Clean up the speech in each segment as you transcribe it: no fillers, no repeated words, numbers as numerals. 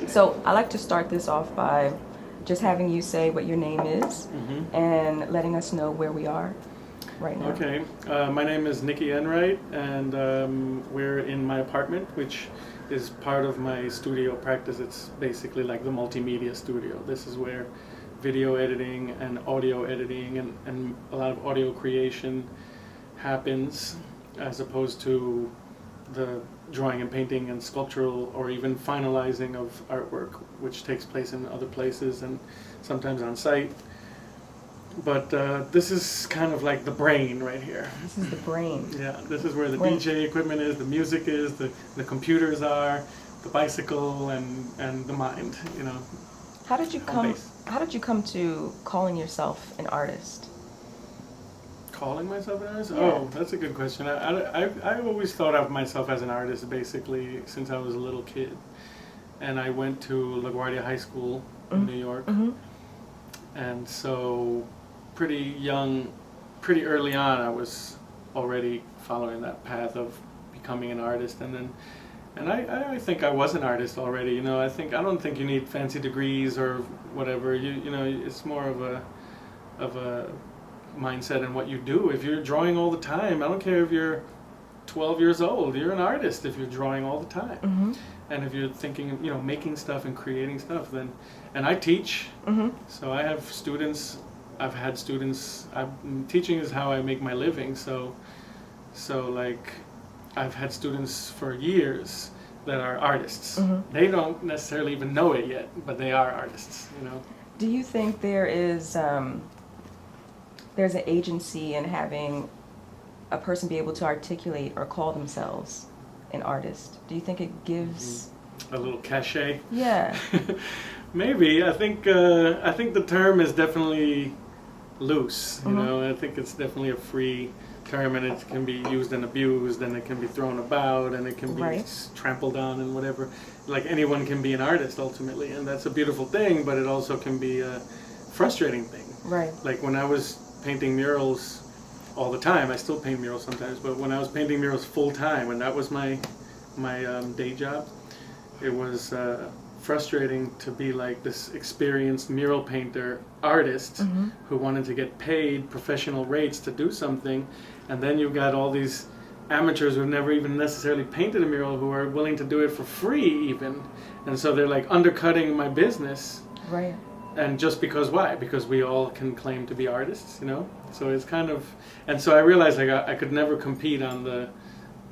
So I like to start this off by just having you say what your name is and letting us know where we are right now. Okay, my name is Nicky Enright, and we're in my apartment, which is part of my studio practice. It's basically like the multimedia studio. This is where video editing and audio editing and a lot of audio creation happens, as opposed to the drawing and painting and sculptural or even finalizing of artwork, which takes place in other places and sometimes on site. But this is kind of like the brain right here. This is the brain. Yeah, this is where the DJ equipment is, the music is, the computers are, the bicycle, and the mind, you know. How did you come to calling yourself an artist? Calling myself an artist? Yeah. Oh, that's a good question. I always thought of myself as an artist basically since I was a little kid. And I went to LaGuardia High School in New York. And so pretty early on, I was already following that path of becoming an artist. And I think I was an artist already. You know, I don't think you need fancy degrees or whatever. You know, it's more of a mindset in what you do. If you're drawing all the time, I don't care if you're 12 years old, you're an artist if you're drawing all the time. And if you're thinking, you know, making stuff and creating stuff, then, and I teach, so I have students, I've had students, teaching is how I make my living, so like, I've had students for years that are artists. They don't necessarily even know it yet, but they are artists, you know. Do you think there's an agency in having a person be able to articulate or call themselves an artist? Do you think it gives a little cachet? Yeah. Maybe. I think the term is definitely loose. You know, I think it's definitely a free term, and it can be used and abused, and it can be thrown about, and it can be trampled on, and whatever. Like anyone can be an artist ultimately, and that's a beautiful thing. But it also can be a frustrating thing. Right. Like when I was painting murals all the time. I still paint murals sometimes, but when I was painting murals full time, and that was my day job, it was frustrating to be like this experienced mural painter artist who wanted to get paid professional rates to do something, and then you've got all these amateurs who've never even necessarily painted a mural who are willing to do it for free even, and so they're like undercutting my business. Right. And just because why? Because we all can claim to be artists, you know? So it's kind of, and so I realized like I could never compete on the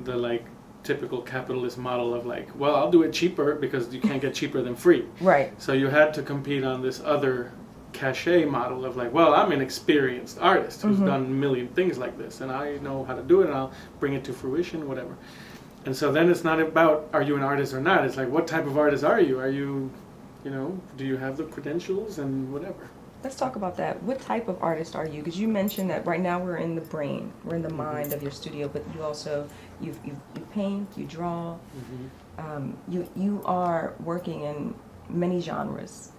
like typical capitalist model of like, well, I'll do it cheaper because you can't get cheaper than free. Right. So you had to compete on this other cachet model of like, well, I'm an experienced artist who's done a million things like this, and I know how to do it, and I'll bring it to fruition, whatever. And so then it's not about are you an artist or not. It's like, what type of artist are you? Are you, you know, do you have the credentials and whatever? Let's talk about that. What type of artist are you? Because you mentioned that right now we're in the brain, we're in the mind of your studio, but you also, you paint, you draw, you are working in many genres.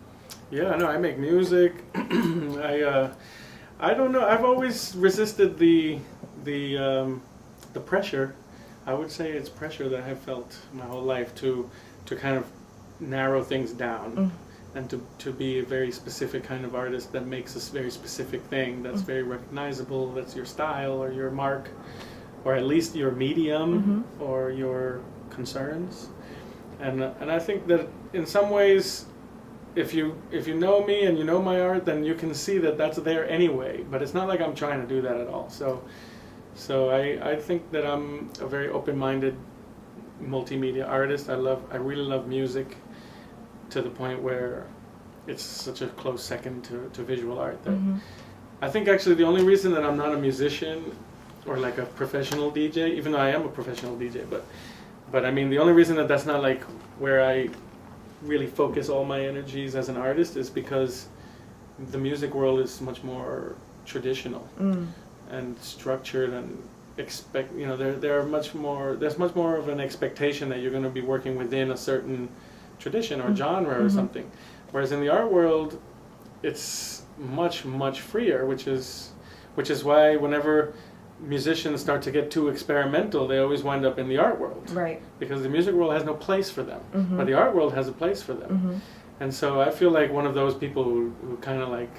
Yeah, no, I make music. I don't know. I've always resisted the pressure. I would say it's pressure that I've felt my whole life to kind of narrow things down and to be a very specific kind of artist that makes a very specific thing that's very recognizable, that's your style or your mark, or at least your medium or your concerns. And I think that in some ways, if you know me and you know my art, then you can see that that's there anyway, but it's not like I'm trying to do that at all. So I think that I'm a very open-minded multimedia artist. I really love music to the point where it's such a close second to visual art that I think actually the only reason that I'm not a musician or like a professional DJ, even though I am a professional DJ, but I mean the only reason that that's not like where I really focus all my energies as an artist is because the music world is much more traditional and structured and there's much more of an expectation that you're going to be working within a certain tradition or genre or something, whereas in the art world it's much freer, which is why whenever musicians start to get too experimental, they always wind up in the art world. Right. Because the music world has no place for them, Mm-hmm. but the art world has a place for them. Mm-hmm. And so I feel like one of those people who kind of like,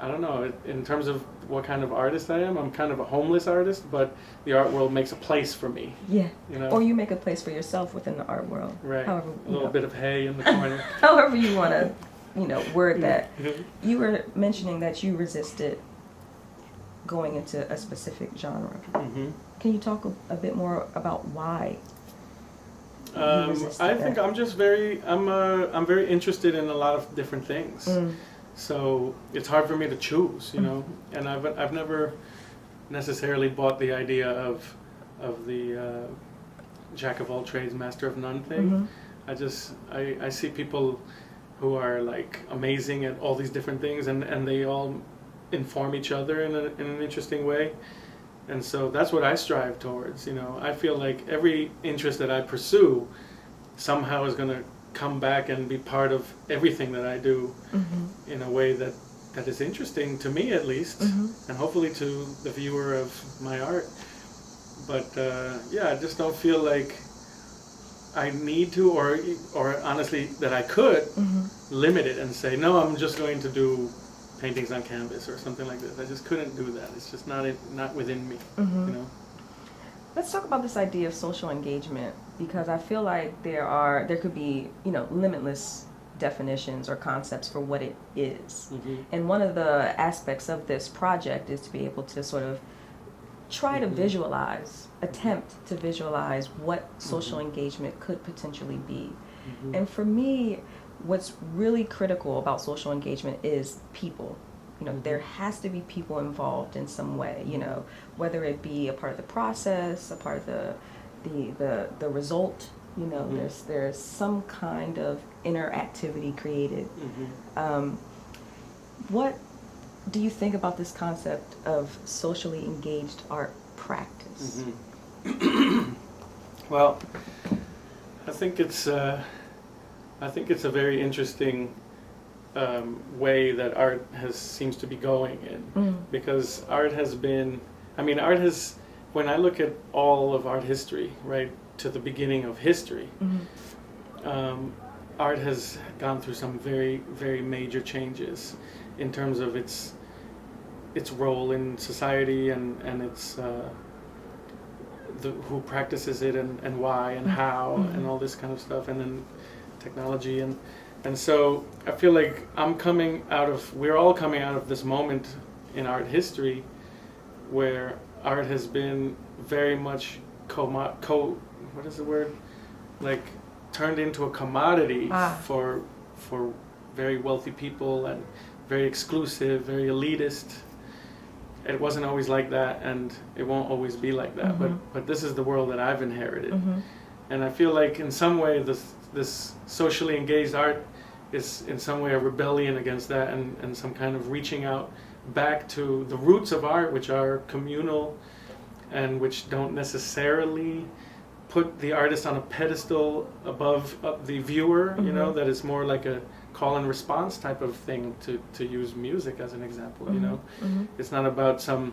I don't know, in terms of what kind of artist I am, I'm kind of a homeless artist, but the art world makes a place for me. Yeah. You know? Or you make a place for yourself within the art world. Right. However, A little bit of hay in the corner. however you want to, word that. You were mentioning that you resisted going into a specific genre. Mm-hmm. Can you talk a bit more about why? I think I'm just I'm very interested in a lot of different things. Mm. So it's hard for me to choose, And I've never necessarily bought the idea of the jack of all trades, master of none thing. Mm-hmm. I see people who are like amazing at all these different things, and they all inform each other in an interesting way. And so that's what I strive towards, I feel like every interest that I pursue somehow is going to come back and be part of everything that I do Mm-hmm. in a way that is interesting to me, at least, Mm-hmm. and hopefully to the viewer of my art. But I just don't feel like I need to, or honestly that I could Mm-hmm. limit it and say, no, I'm just going to do paintings on canvas or something like this. I just couldn't do that. It's just not within me, Mm-hmm. Let's talk about this idea of social engagement, because I feel like there could be, limitless definitions or concepts for what it is. Mm-hmm. And one of the aspects of this project is to be able to sort of try to attempt to visualize what social engagement could potentially be. Mm-hmm. And for me, what's really critical about social engagement is people. There has to be people involved in some way, whether it be a part of the process, a part of the result, there's some kind of interactivity created. Mm-hmm. What do you think about this concept of socially engaged art practice? Mm-hmm. Well, I think it's a very interesting way that art seems to be going in, because art has, when I look at all of art history, right, to the beginning of history, art has gone through some very, very major changes in terms of its role in society and its who practices it and why and how and all this kind of stuff, and then technology and so I feel like we're all coming out of this moment in art history where art has been very much what is the word? Like turned into a commodity for very wealthy people, and very exclusive, very elitist. It wasn't always like that, and it won't always be like that. But this is the world that I've inherited, and I feel like in some way this socially engaged art is in some way a rebellion against that, and some kind of reaching out back to the roots of art, which are communal, and which don't necessarily put the artist on a pedestal above the viewer. That it's more like a call and response type of thing, to use music as an example. It's not about some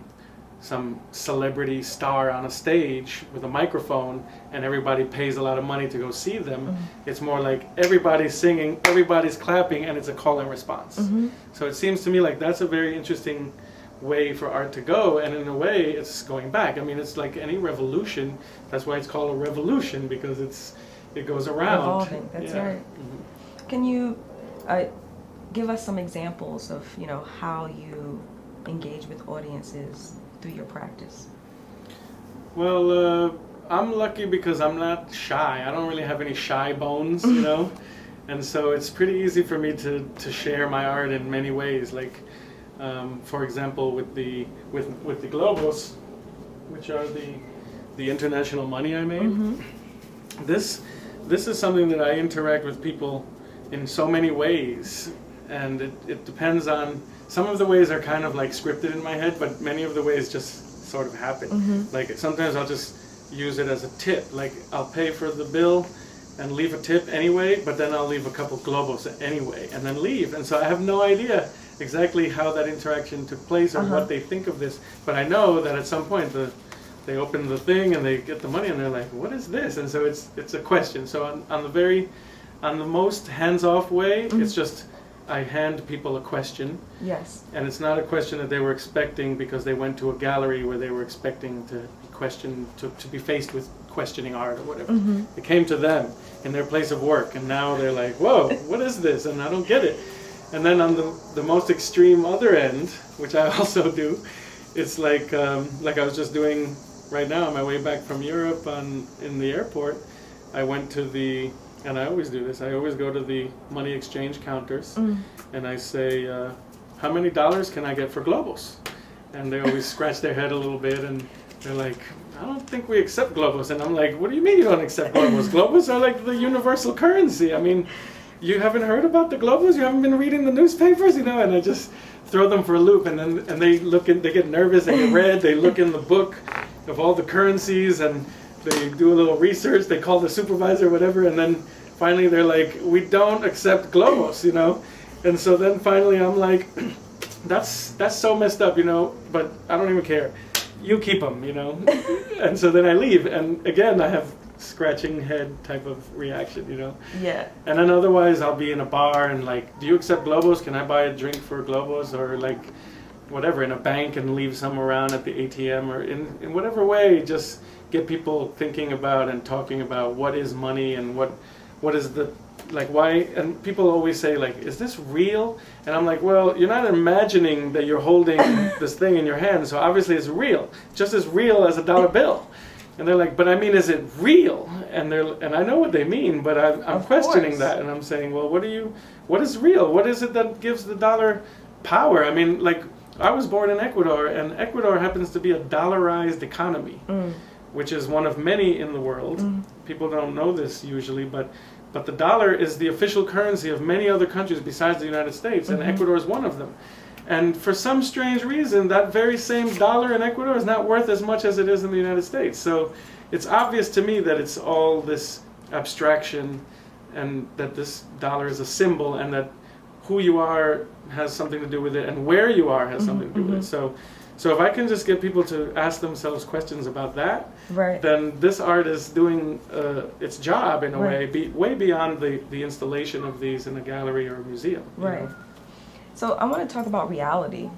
celebrity star on a stage with a microphone and everybody pays a lot of money to go see them. It's more like everybody's singing, everybody's clapping, and it's a call and response. So it seems to me like that's a very interesting way for art to go, and in a way it's going back. It's like any revolution. That's why it's called a revolution, because it goes around. Evolving, that's right. Can you give us some examples of how you engage with audiences through your practice? Well, I'm lucky because I'm not shy. I don't really have any shy bones, and so it's pretty easy for me to share my art in many ways. Like, for example, with the globos, which are the international money I made. This is something that I interact with people in so many ways, and it depends on. Some of the ways are kind of like scripted in my head, but many of the ways just sort of happen. Like sometimes I'll just use it as a tip. Like I'll pay for the bill, and leave a tip anyway, but then I'll leave a couple globos anyway and then leave. And so I have no idea exactly how that interaction took place or what they think of this, but I know that at some point they open the thing and they get the money and they're like, what is this? And so it's a question. So on the most hands-off way, it's just I hand people a question. Yes. And it's not a question that they were expecting because they went to a gallery where they were expecting to be questioned, to be faced with questioning art or whatever. It came to them in their place of work, and now they're like, whoa, what is this? And I don't get it. And then on the most extreme other end, which I also do, it's like I was just doing right now on my way back from Europe in the airport. I went to and I always do this, I always go to the money exchange counters and I say, how many dollars can I get for globos? And they always scratch their head a little bit and they're like, I don't think we accept globos. And I'm like, what do you mean you don't accept globos? Globos are like the universal currency. I mean, you haven't heard about the globos? You haven't been reading the newspapers? And I just throw them for a loop, and they they get nervous, they get red, they look in the book of all the currencies, and they do a little research, they call the supervisor, whatever, and then finally they're like, we don't accept globos, And so then finally I'm like, that's so messed up, but I don't even care. You keep them, And so then I leave, and again I have scratching head type of reaction, Yeah. And then otherwise I'll be in a bar and like, do you accept globos? Can I buy a drink for globos? Or like whatever, in a bank and leave some around at the ATM, or in whatever way, just get people thinking about and talking about what is money and what is the, like, why, and people always say like, is this real? And I'm like, well, you're not imagining that you're holding this thing in your hand, so obviously it's real, just as real as a dollar bill. And they're like, but I mean, is it real? And I know what they mean, but I'm questioning that, and I'm saying, well, what is real? What is it that gives the dollar power? I mean, like, I was born in Ecuador, and Ecuador happens to be a dollarized economy, which is one of many in the world. People don't know this usually, but the dollar is the official currency of many other countries besides the United States, and Ecuador is one of them. And for some strange reason, that very same dollar in Ecuador is not worth as much as it is in the United States. So it's obvious to me that it's all this abstraction, and that this dollar is a symbol, and that who you are has something to do with it, and where you are has something to do with it. So if I can just get people to ask themselves questions about that, then this art is doing its job in a way, way beyond the installation of these in a gallery or a museum. Right. So I want to talk about reality.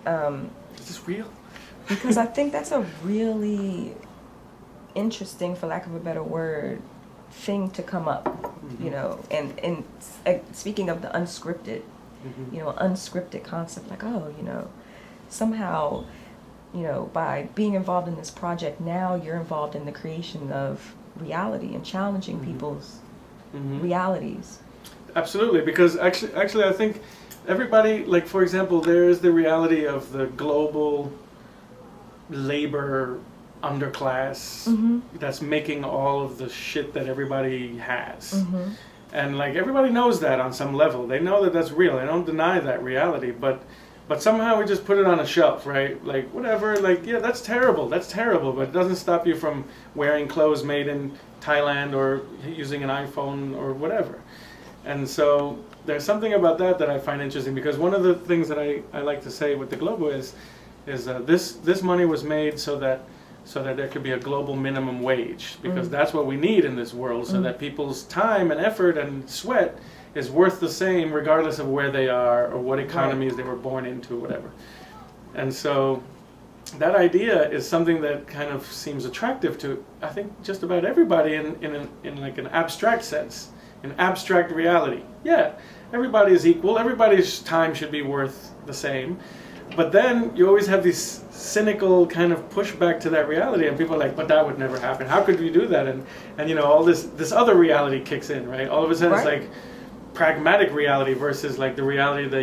Is this real? Because I think that's a really interesting, for lack of a better word, thing to come up, and speaking of the unscripted, unscripted concept, like, somehow, by being involved in this project, now you're involved in the creation of reality and challenging people's realities. Absolutely, because actually I think everybody, like, for example, there is the reality of the global labor underclass that's making all of the shit that everybody has. And like, everybody knows that on some level. They know that that's real. They don't deny that reality, but somehow we just put it on a shelf, right? Like, whatever, like, yeah, that's terrible, but it doesn't stop you from wearing clothes made in Thailand or using an iPhone or whatever. And so there's something about that I find interesting, because one of the things that I like to say with the Globo is this money was made so that there could be a global minimum wage, because that's what we need in this world, so that people's time and effort and sweat is worth the same regardless of where they are or what economies they were born into, whatever. And so that idea is something that kind of seems attractive to, I think, just about everybody in like an abstract sense, an abstract reality. Yeah, everybody is equal, everybody's time should be worth the same. But then you always have these cynical kind of pushback to that reality, and people are like, but that would never happen. How could we do that? And all this other reality kicks in, right? All of a sudden it's like pragmatic reality versus like the reality that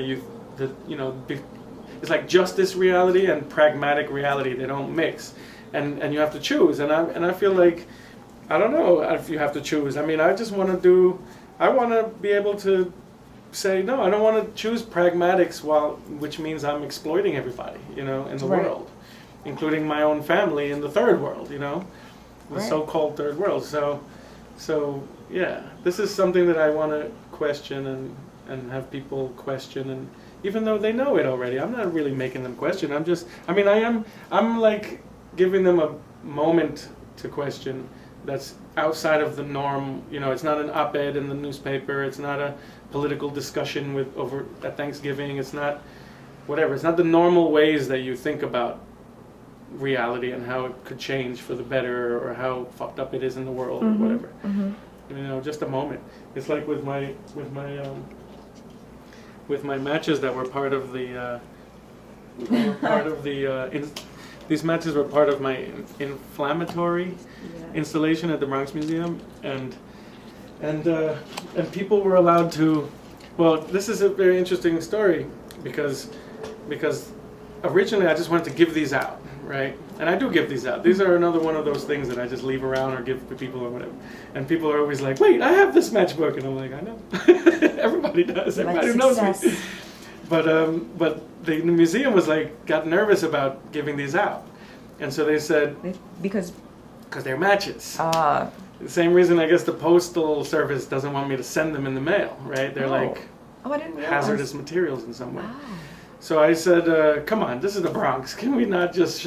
it's like justice reality and pragmatic reality. They don't mix, and you have to choose. And I feel like, I don't know if you have to choose. I mean, I want to be able to say, no, I don't want to choose pragmatics, which means I'm exploiting everybody, in the world, including my own family in the third world, the so-called third world. So yeah, this is something that I want to question and have people question, and even though they know it already, I'm not really making them question. I'm like giving them a moment to question that's outside of the norm. You know, it's not an op-ed in the newspaper, it's not a political discussion over at Thanksgiving, it's not whatever, it's not the normal ways that you think about reality and how it could change for the better, or how fucked up it is in the world, or whatever. You know, just a moment. It's like with my matches that were part of the these matches were part of my inflammatory installation at the Bronx Museum, and people were allowed to. Well, this is a very interesting story because originally I just wanted to give these out, right? And I do give these out. These are another one of those things that I just leave around or give to people or whatever. And people are always like, "Wait, I have this matchbook," and I'm like, "I know." Everybody does. Everybody who knows me. But the museum was like, got nervous about giving these out, and so they said because they're matches. The same reason I guess the postal service doesn't want me to send them in the mail, right? They're like I didn't realize. hazardous materials in some way. So I said, "Come on, this is the Bronx. Can we not just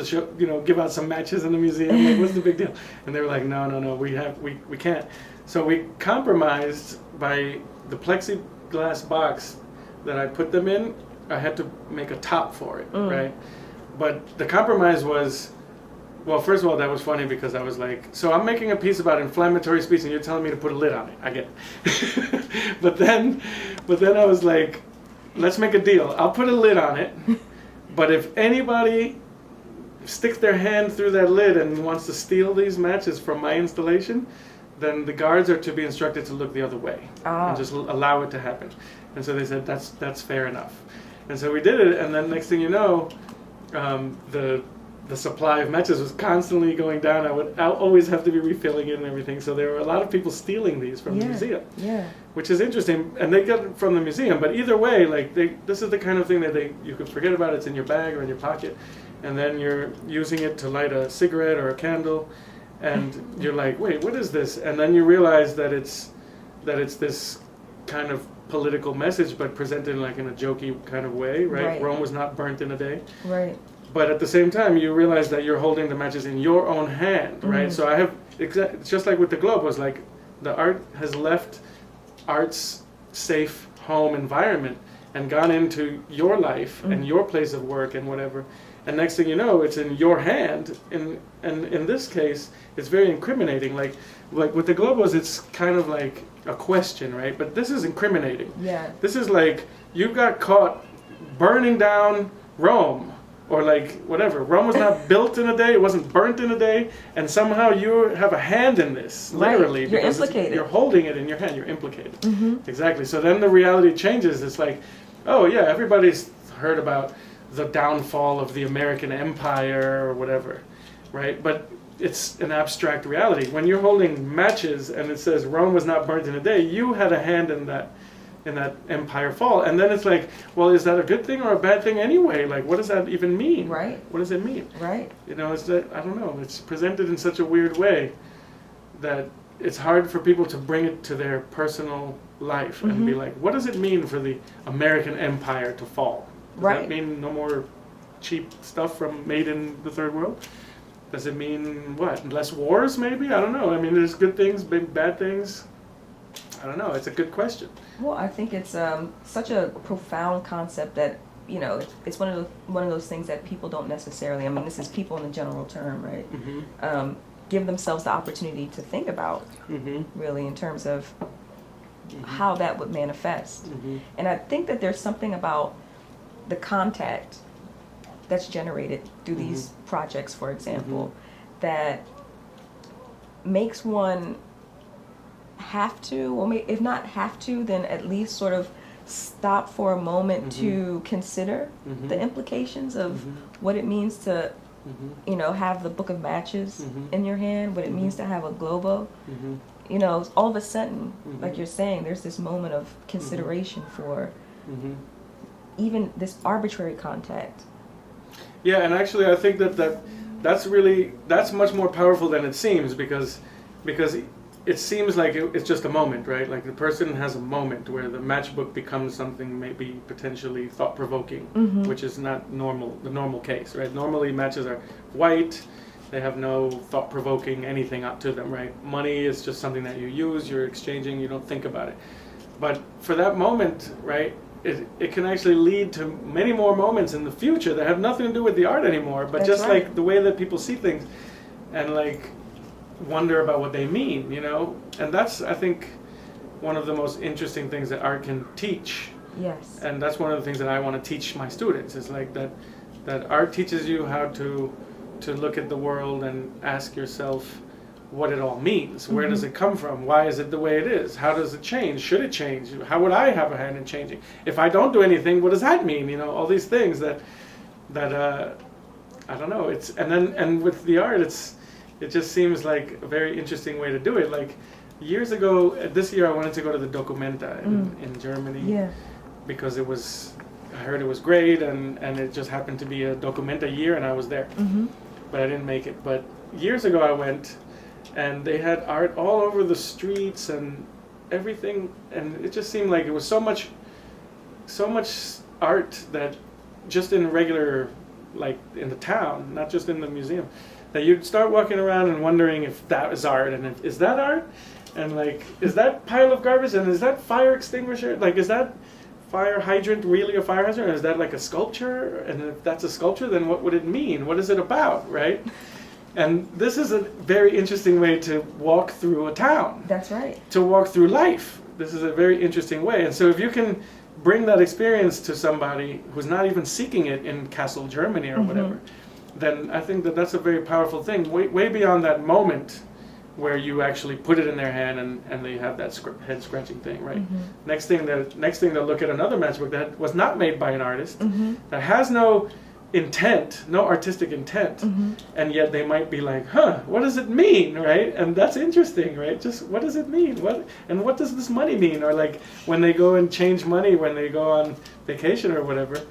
give out some matches in the museum? Like, what's the big deal?" And they were like, "No, we can't." So we compromised by the plexiglass box that I put them in. I had to make a top for it, right? But the compromise was, well, first of all, that was funny because I was like, so I'm making a piece about inflammatory speech and you're telling me to put a lid on it. I get it. but then I was like, let's make a deal. I'll put a lid on it, but if anybody sticks their hand through that lid and wants to steal these matches from my installation, then the guards are to be instructed to look the other way and just allow it to happen. And so they said, that's fair enough. And so we did it, and then next thing you know, the supply of matches was constantly going down. I always have to be refilling it and everything. So there were a lot of people stealing these from the museum, which is interesting. And they got it from the museum. But either way, like this is the kind of thing that you could forget about. It's in your bag or in your pocket, and then you're using it to light a cigarette or a candle, and you're like, wait, what is this? And then you realize that it's this kind of political message, but presented like in a jokey kind of way, right? Rome was not burnt in a day. Right. But at the same time, you realize that you're holding the matches in your own hand, right? So it's just like with the globe, was like the art has left art's safe home environment and gone into your life and your place of work and whatever. And next thing you know, it's in your hand. And in this case, it's very incriminating. Like with the globos, it's kind of like a question, right? But this is incriminating. Yeah. This is like you got caught burning down Rome, or like whatever. Rome was not built in a day. It wasn't burnt in a day. And somehow you have a hand in this, literally. Right. You're implicated. You're holding it in your hand. You're implicated. Exactly. So then the reality changes. It's like, oh yeah, everybody's heard about the downfall of the American Empire or whatever, right? But it's an abstract reality. When you're holding matches and it says Rome was not burnt in a day, you had a hand in that empire fall. And then it's like, well, is that a good thing or a bad thing anyway? Like, what does that even mean? Right. What does it mean? Right. You know, it's that, I don't know. It's presented in such a weird way that it's hard for people to bring it to their personal life and be like, what does it mean for the American Empire to fall? Does that mean no more cheap stuff made in the third world? Does it mean what? Less wars, maybe? I don't know. I mean, there's good things, bad things. I don't know. It's a good question. Well, I think it's such a profound concept that, you know, it's one of those things that people don't necessarily. I mean, this is people in the general term, right? Give themselves the opportunity to think about, really, in terms of how that would manifest. And I think that there's something about the contact that's generated through these projects, for example, that makes one have to, or if not have to, then at least sort of stop for a moment to consider the implications of what it means to, you know, have the book of matches in your hand, what it means to have a globo. You know, all of a sudden, like you're saying, there's this moment of consideration for even this arbitrary contact. Yeah, and actually I think that's much more powerful than it seems, because it seems like it's just a moment, right? Like the person has a moment where the matchbook becomes something maybe potentially thought-provoking, which is not the normal case, right? Normally matches are white, they have no thought-provoking anything up to them, right? Money is just something that you use, you're exchanging, you don't think about it. But for that moment, right, it can actually lead to many more moments in the future that have nothing to do with the art anymore, but That's just right. like the way that people see things and like wonder about what they mean, you know? And that's, I think, one of the most interesting things that art can teach. Yes. And that's one of the things that I want to teach my students, is like that art teaches you how to look at the world and ask yourself what it all means. Where does it come from? Why is it the way it is? How does it change? Should it change? How would I have a hand in changing? If I don't do anything, what does that mean? You know, all these things that I don't know. And with the art, it just seems like a very interesting way to do it. Like years ago, this year I wanted to go to the Documenta in Germany. Yeah. Because I heard it was great, and it just happened to be a Documenta year, and I was there. But I didn't make it. But years ago I went, and they had art all over the streets and everything, and it just seemed like it was so much art that just in regular, like in the town, not just in the museum, that you'd start walking around and wondering if that is art, and is that art? And like, is that pile of garbage, and is that fire extinguisher? Like, is that fire hydrant really a fire hydrant, or is that like a sculpture? And if that's a sculpture, then what would it mean? What is it about, right? And this is a very interesting way to walk through a town. That's right. To walk through life. This is a very interesting way. And so if you can bring that experience to somebody who's not even seeking it in Kassel, Germany or whatever, then I think that that's a very powerful thing, way beyond that moment where you actually put it in their hand and they have that head scratching thing, right? Next thing they'll look at another matchbook that was not made by an artist, that has no intent, no artistic intent, and yet they might be like, what does it mean, right? And that's interesting, right? Just what does it mean? What does this money mean? Or like when they go and change money when they go on vacation or whatever,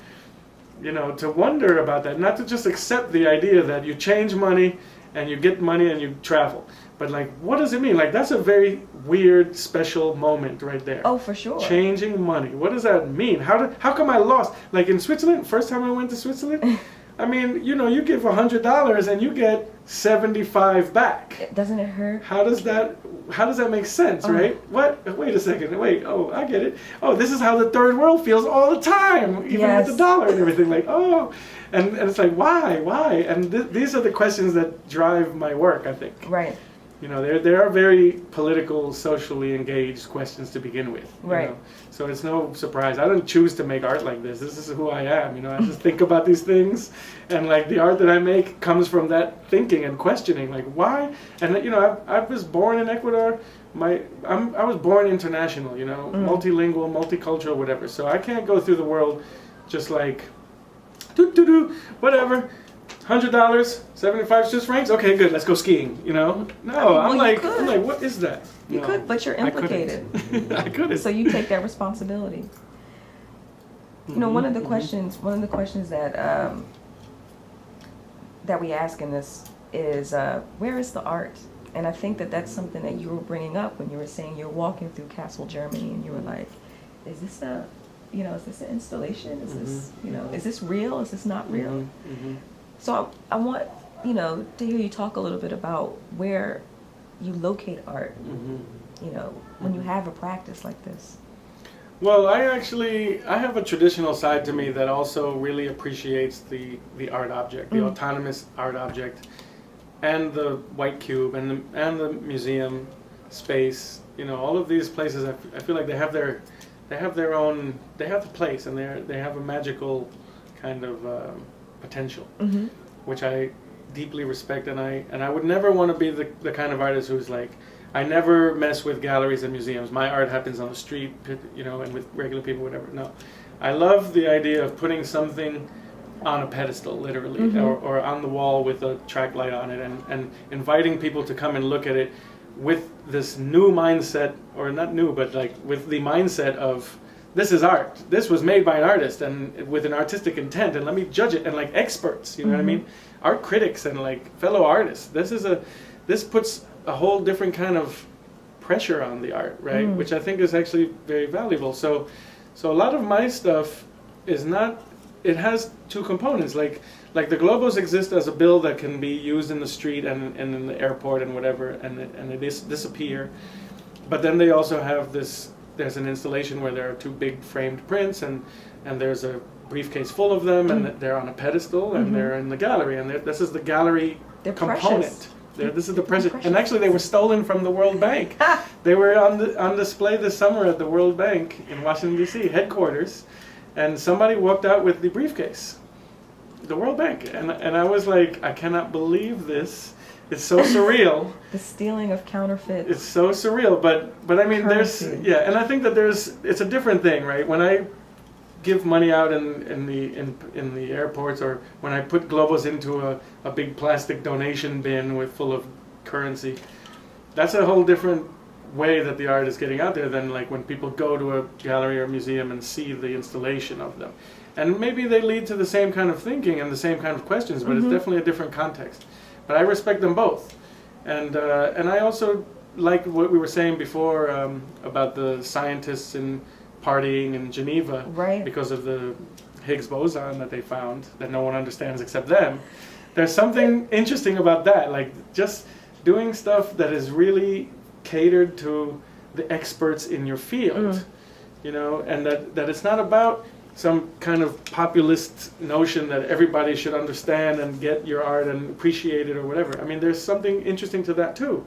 you know, to wonder about that, not to just accept the idea that you change money and you get money and you travel. But like, what does it mean? Like, that's a very weird, special moment right there. Oh, for sure. Changing money. What does that mean? How come I lost? Like in Switzerland, first time I went to Switzerland, I mean, you know, you give $100 and you get 75 back. Doesn't it hurt? How does that make sense, right? What? Wait a second. Wait. Oh, I get it. Oh, this is how the third world feels all the time, even with the dollar and everything. Like, oh, and it's like, why? And these are the questions that drive my work, I think. Right. You know, there are very political, socially engaged questions to begin with. Right. You know? So it's no surprise. I don't choose to make art like this. This is who I am. You know, I just think about these things, and like the art that I make comes from that thinking and questioning. Like, why? And you know, I was born in Ecuador. I was born international. You know, multilingual, multicultural, whatever. So I can't go through the world just like, whatever. $100, 75 Swiss francs. Okay, good. Let's go skiing. You know? No, I'm like, what is that? You could, but you're implicated. I couldn't. So you take that responsibility. You know, one of the questions that that we ask in this is, where is the art? And I think that that's something that you were bringing up when you were saying you're walking through Kassel, Germany, and you were like, is this an installation? Is this, is this real? Is this not real? So I want, to hear you talk a little bit about where you locate art, when you have a practice like this. Well, I have a traditional side to me that also really appreciates the art object, the autonomous art object, and the white cube, and the museum space. All of these places, I feel like they have their own, they have the place, and they have a magical kind of potential, which I deeply respect, and I would never want to be the kind of artist who's like, I never mess with galleries and museums. My art happens on the street, and with regular people, whatever. No, I love the idea of putting something on a pedestal, literally, or on the wall with a track light on it, and inviting people to come and look at it with this new mindset, or not new, but like with the mindset of, this is art. This was made by an artist and with an artistic intent, and let me judge it, and like experts, you know what I mean? Art critics and like fellow artists. This puts a whole different kind of pressure on the art, right? Which I think is actually very valuable. So a lot of my stuff is not. It has two components, like the globos exist as a bill that can be used in the street and in the airport and whatever, and it disappear. But then they also have this. There's an installation where there are two big framed prints, and there's a briefcase full of them, and they're on a pedestal, and they're in the gallery, and this is the gallery component. This is the precious. And actually, they were stolen from the World Bank. They were on display this summer at the World Bank in Washington D.C. headquarters, and somebody walked out with the briefcase, the World Bank, and I was like, I cannot believe this. It's so surreal. The stealing of counterfeit. It's so surreal, but I mean, currency. and I think that it's a different thing, right? When I give money out in the airports, or when I put globos into a big plastic donation bin full of currency, that's a whole different way that the art is getting out there than like when people go to a gallery or museum and see the installation of them. And maybe they lead to the same kind of thinking and the same kind of questions, but it's definitely a different context. But I respect them both, and I also like what we were saying before about the scientists in partying in Geneva, right? Because of the Higgs boson that they found that no one understands except them. There's something interesting about that, like just doing stuff that is really catered to the experts in your field, you know, and that it's not about some kind of populist notion that everybody should understand and get your art and appreciate it or whatever. I mean, there's something interesting to that too.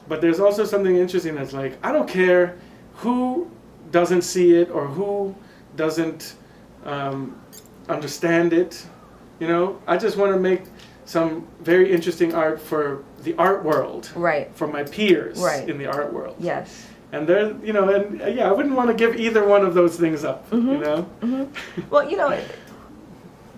But there's also something interesting that's like, I don't care who doesn't see it or who doesn't understand it. You know, I just want to make some very interesting art for the art world, right? For my peers in the art world. Yes. And they're, you know, and yeah, I wouldn't want to give either one of those things up, you know? Well, you know,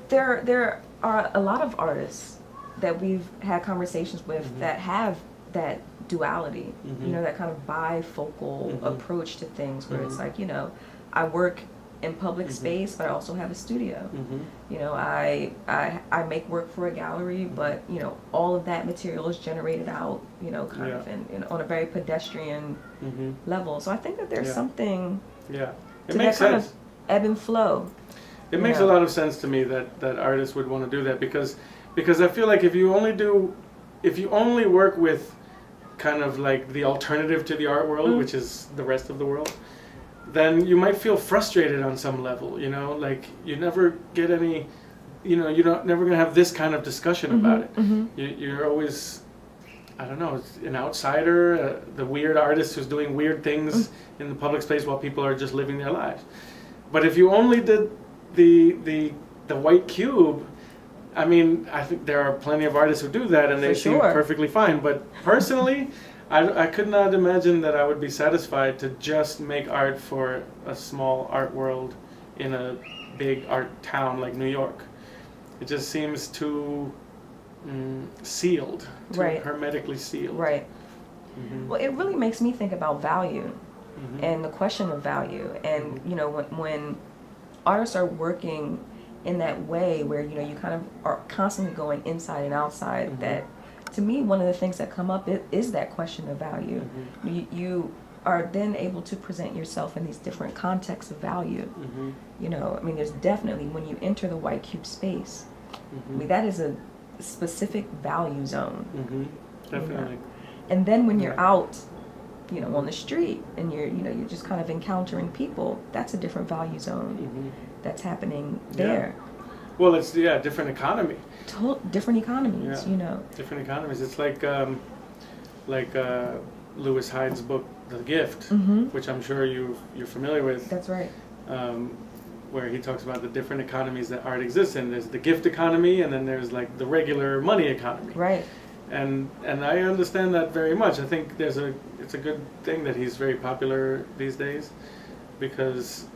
there are a lot of artists that we've had conversations with that have that duality, you know, that kind of bifocal approach to things where it's like, you know, I work in public space, but I also have a studio. You know, I make work for a gallery, but you know, all of that material is generated out, you know, kind of on a very pedestrian level. So I think that there's something it to makes that kind sense. of ebb and flow. It makes a lot of sense to me that artists would want to do that because I feel like if you only work with kind of like the alternative to the art world, which is the rest of the world, then you might feel frustrated on some level, you know, like you never get any, you know, you're never going to have this kind of discussion about it. You're always, I don't know, an outsider, the weird artist who's doing weird things in the public space while people are just living their lives. But if you only did the white cube, I mean, I think there are plenty of artists who do that and they seem perfectly fine. But personally, I could not imagine that I would be satisfied to just make art for a small art world in a big art town like New York. It just seems too sealed, too hermetically sealed. Right. Well, it really makes me think about value and the question of value. And, you know, when artists are working in that way where, you know, you kind of are constantly going inside and outside, that to me, one of the things that come up is that question of value. You are then able to present yourself in these different contexts of value. You know, I mean, there's definitely, when you enter the white cube space, I mean, that is a specific value zone. Definitely. You know? And then when you're out, you know, on the street and you're just kind of encountering people, that's a different value zone that's happening there. Well, it's different economy. Different economies, you know. Different economies. It's like Lewis Hyde's book, The Gift, which I'm sure you're familiar with. That's right. Where he talks about the different economies that art exists in. There's the gift economy, and then there's like the regular money economy. Right. And I understand that very much. I think it's a good thing that he's very popular these days, because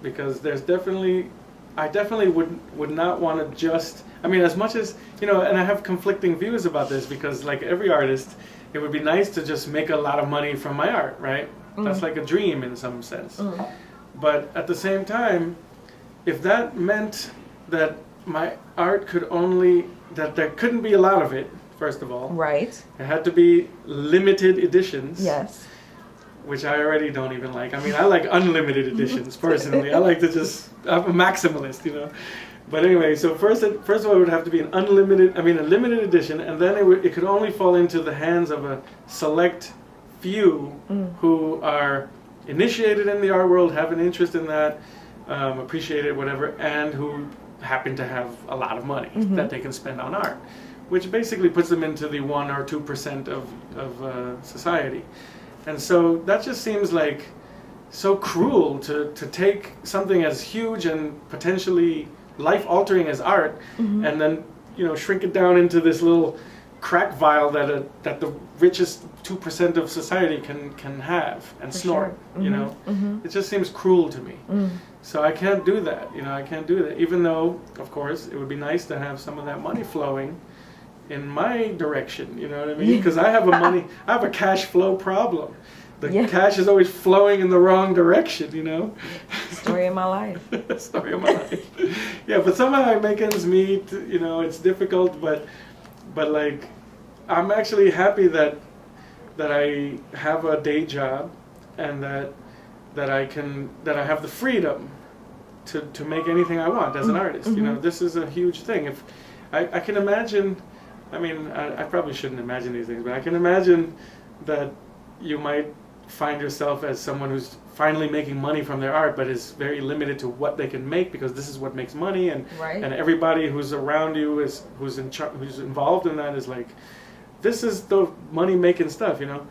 there's definitely. I definitely would not want to just, I mean, as much as, you know, and I have conflicting views about this because like every artist, it would be nice to just make a lot of money from my art, right? That's like a dream in some sense. But at the same time, if that meant that my art that there couldn't be a lot of it, first of all. Right. It had to be limited editions. Yes. which I already don't even like. I mean, I like unlimited editions personally. I like to just, I'm a maximalist, you know. But anyway, so first of all, it would have to be a limited edition, and then it could only fall into the hands of a select few who are initiated in the art world, have an interest in that, appreciate it, whatever, and who happen to have a lot of money that they can spend on art, which basically puts them into the 1 or 2% of society. And so that just seems like so cruel to take something as huge and potentially life-altering as art, and then, you know, shrink it down into this little crack vial that the richest 2% of society can have and snort. Sure. You know, it just seems cruel to me. So I can't do that. You know, I can't do that. Even though, of course, it would be nice to have some of that money flowing in my direction. You know what I mean? Because I have a cash flow problem. The cash is always flowing in the wrong direction, you know? Story of my life. Story of my life. Yeah, but somehow I make ends meet, you know, it's difficult, but like, I'm actually happy that I have a day job and that I have the freedom to make anything I want as an artist. You know, this is a huge thing. If I can imagine, I mean, I probably shouldn't imagine these things, but I can imagine that you might find yourself as someone who's finally making money from their art, but is very limited to what they can make because this is what makes money, and everybody who's around you who's involved in that is like, this is the money making stuff, you know.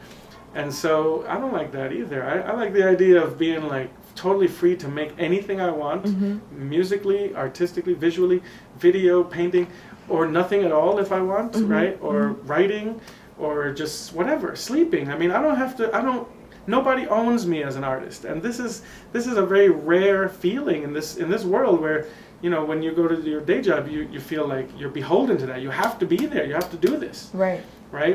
And so I don't like that either. I like the idea of being like totally free to make anything I want, musically, artistically, visually, video, painting, or nothing at all if I want, right? Or writing, or just whatever, sleeping. I mean, nobody owns me as an artist, and this is a very rare feeling in this world where, you know, when you go to your day job, you feel like you're beholden to that. You have to be there. You have to do this. Right?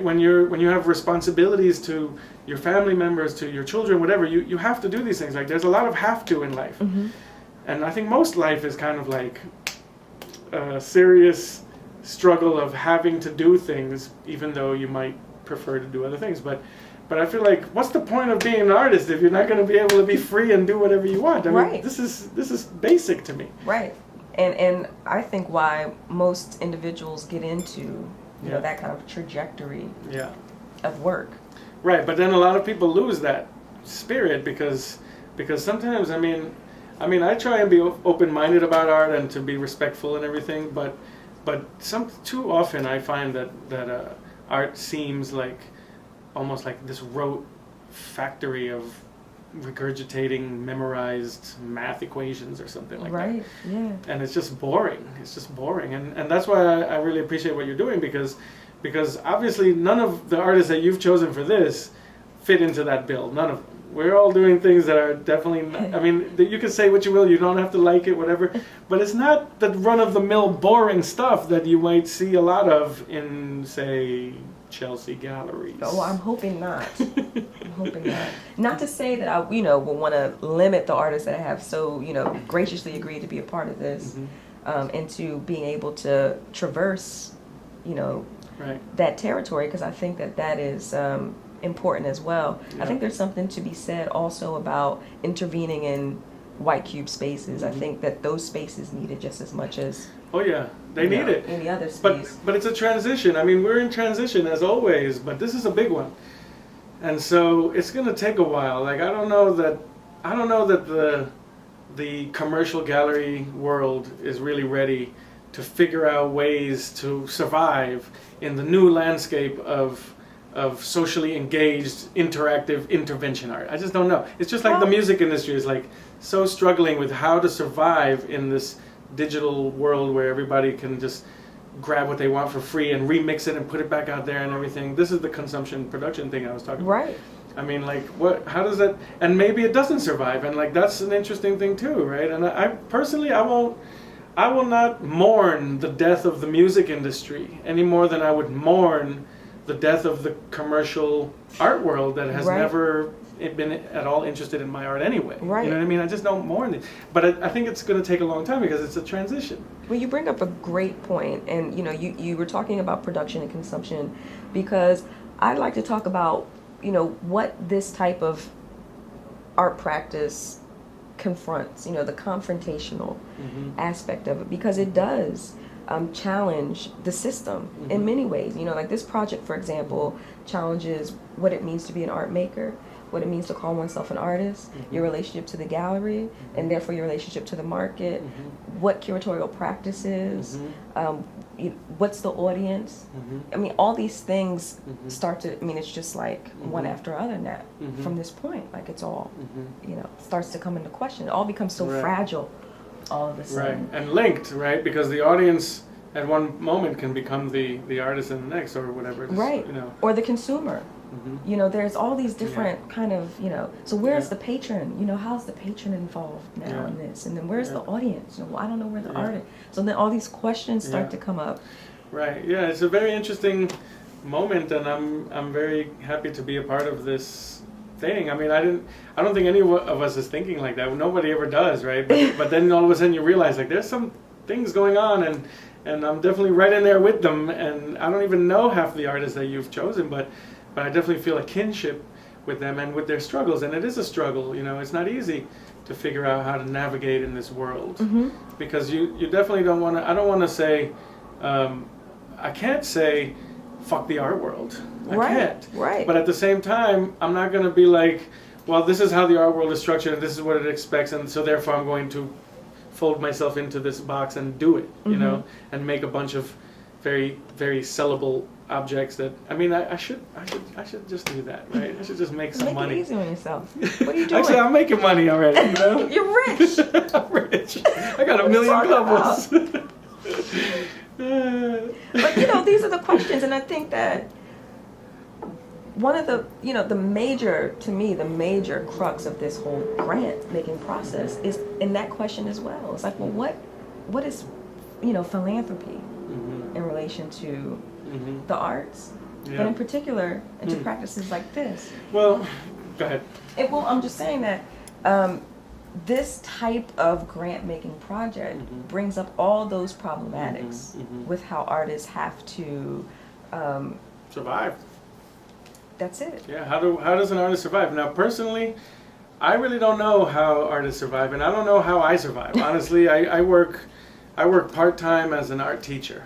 When you have responsibilities to your family members, to your children, whatever, you have to do these things. Like, there's a lot of have to in life, and I think most life is kind of like a serious struggle of having to do things, even though you might prefer to do other things. But I feel like, what's the point of being an artist if you're not going to be able to be free and do whatever you want? I mean, this is basic to me. Right. And I think why most individuals get into, you know, that kind of trajectory of work. Right, but then a lot of people lose that spirit because sometimes, I mean, I try and be open-minded about art and to be respectful and everything, but too often I find that art seems like almost like this rote factory of regurgitating memorized math equations or something like that. Right, yeah. And it's just boring. And that's why I really appreciate what you're doing, because obviously none of the artists that you've chosen for this fit into that bill. None of them. We're all doing things that are definitely not, I mean, you can say what you will, you don't have to like it, whatever, but it's not the run-of-the-mill boring stuff that you might see a lot of in, say, Chelsea galleries. Oh, I'm hoping not. I'm hoping not. Not to say that I, you know, will want to limit the artists that have so, you know, graciously agreed to be a part of this, into being able to traverse, you know, that territory, because I think that is important as well. I think there's something to be said also about intervening in white cube spaces. I think that those spaces need it just as much as they need it. Any other space. But it's a transition. I mean, we're in transition as always, but this is a big one, and so it's going to take a while. Like, I don't know that the commercial gallery world is really ready to figure out ways to survive in the new landscape of socially engaged, interactive intervention art. I just don't know. It's just like the music industry is like so struggling with how to survive in this digital world where everybody can just grab what they want for free and remix it and put it back out there and everything. This is the consumption production thing I was talking about. Right. I mean, like, how does that, and maybe it doesn't survive, and like that's an interesting thing too, right? And I personally, I will not mourn the death of the music industry any more than I would mourn the death of the commercial art world that has never been at all interested in my art anyway. Right. You know what I mean? I just don't mourn it. But I think it's going to take a long time because it's a transition. Well, you bring up a great point, and you know, you were talking about production and consumption, because I'd like to talk about, you know, what this type of art practice confronts, you know, the confrontational aspect of it, because it does challenge the system in many ways. You know, like this project, for example, challenges what it means to be an art maker, what it means to call oneself an artist, your relationship to the gallery, and therefore your relationship to the market, what curatorial practices, what's the audience. I mean, all these things start to, I mean, it's just like one after other now from this point. Like it's all, you know, starts to come into question. It all becomes so fragile all of a sudden. Right, and linked, right? Because the audience at one moment can become the artist in the next, or whatever. Right, you know. or the consumer. You know, there's all these different kind of, you know, so where's the patron? You know, how's the patron involved now in this? And then where's the audience? You know, well, I don't know where the artist. So then all these questions start to come up. Right. Yeah, it's a very interesting moment, and I'm very happy to be a part of this thing. I mean, I don't think any of us is thinking like that. Nobody ever does, right? But then all of a sudden you realize like there's some things going on, and I'm definitely right in there with them, and I don't even know half the artists that you've chosen, but I definitely feel a kinship with them and with their struggles. And it is a struggle, you know, it's not easy to figure out how to navigate in this world. Because you definitely don't want to, I don't want to say, I can't say, fuck the art world. I can't. Right. But at the same time, I'm not going to be like, well, this is how the art world is structured and this is what it expects, and so therefore I'm going to fold myself into this box and do it, you know, and make a bunch of very, very sellable objects that, I mean, I should just do that, right? I should just make some money. Make it easy on yourself. What are you doing? Actually, I'm making money already, you know? You're rich. I'm rich. I got $1 million globals. But, you know, these are the questions, and I think that one of the, you know, the major crux of this whole grant making process is in that question as well. It's like, well, what is, you know, philanthropy in relation to the arts, but in particular into practices like this? Well, go ahead. Well, I'm just saying that this type of grant-making project brings up all those problematics with how artists have to survive. That's it. Yeah, how does an artist survive? Now, personally, I really don't know how artists survive, and I don't know how I survive. Honestly, I work part-time as an art teacher.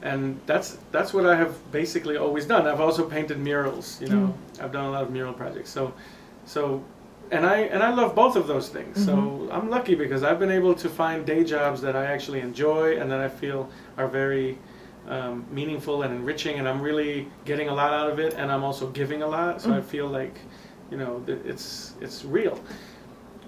And that's what I have basically always done. I've also painted murals, you know. I've done a lot of mural projects. So and I love both of those things. So I'm lucky because I've been able to find day jobs that I actually enjoy and that I feel are very meaningful and enriching, and I'm really getting a lot out of it, and I'm also giving a lot. So I feel like, you know, it's real.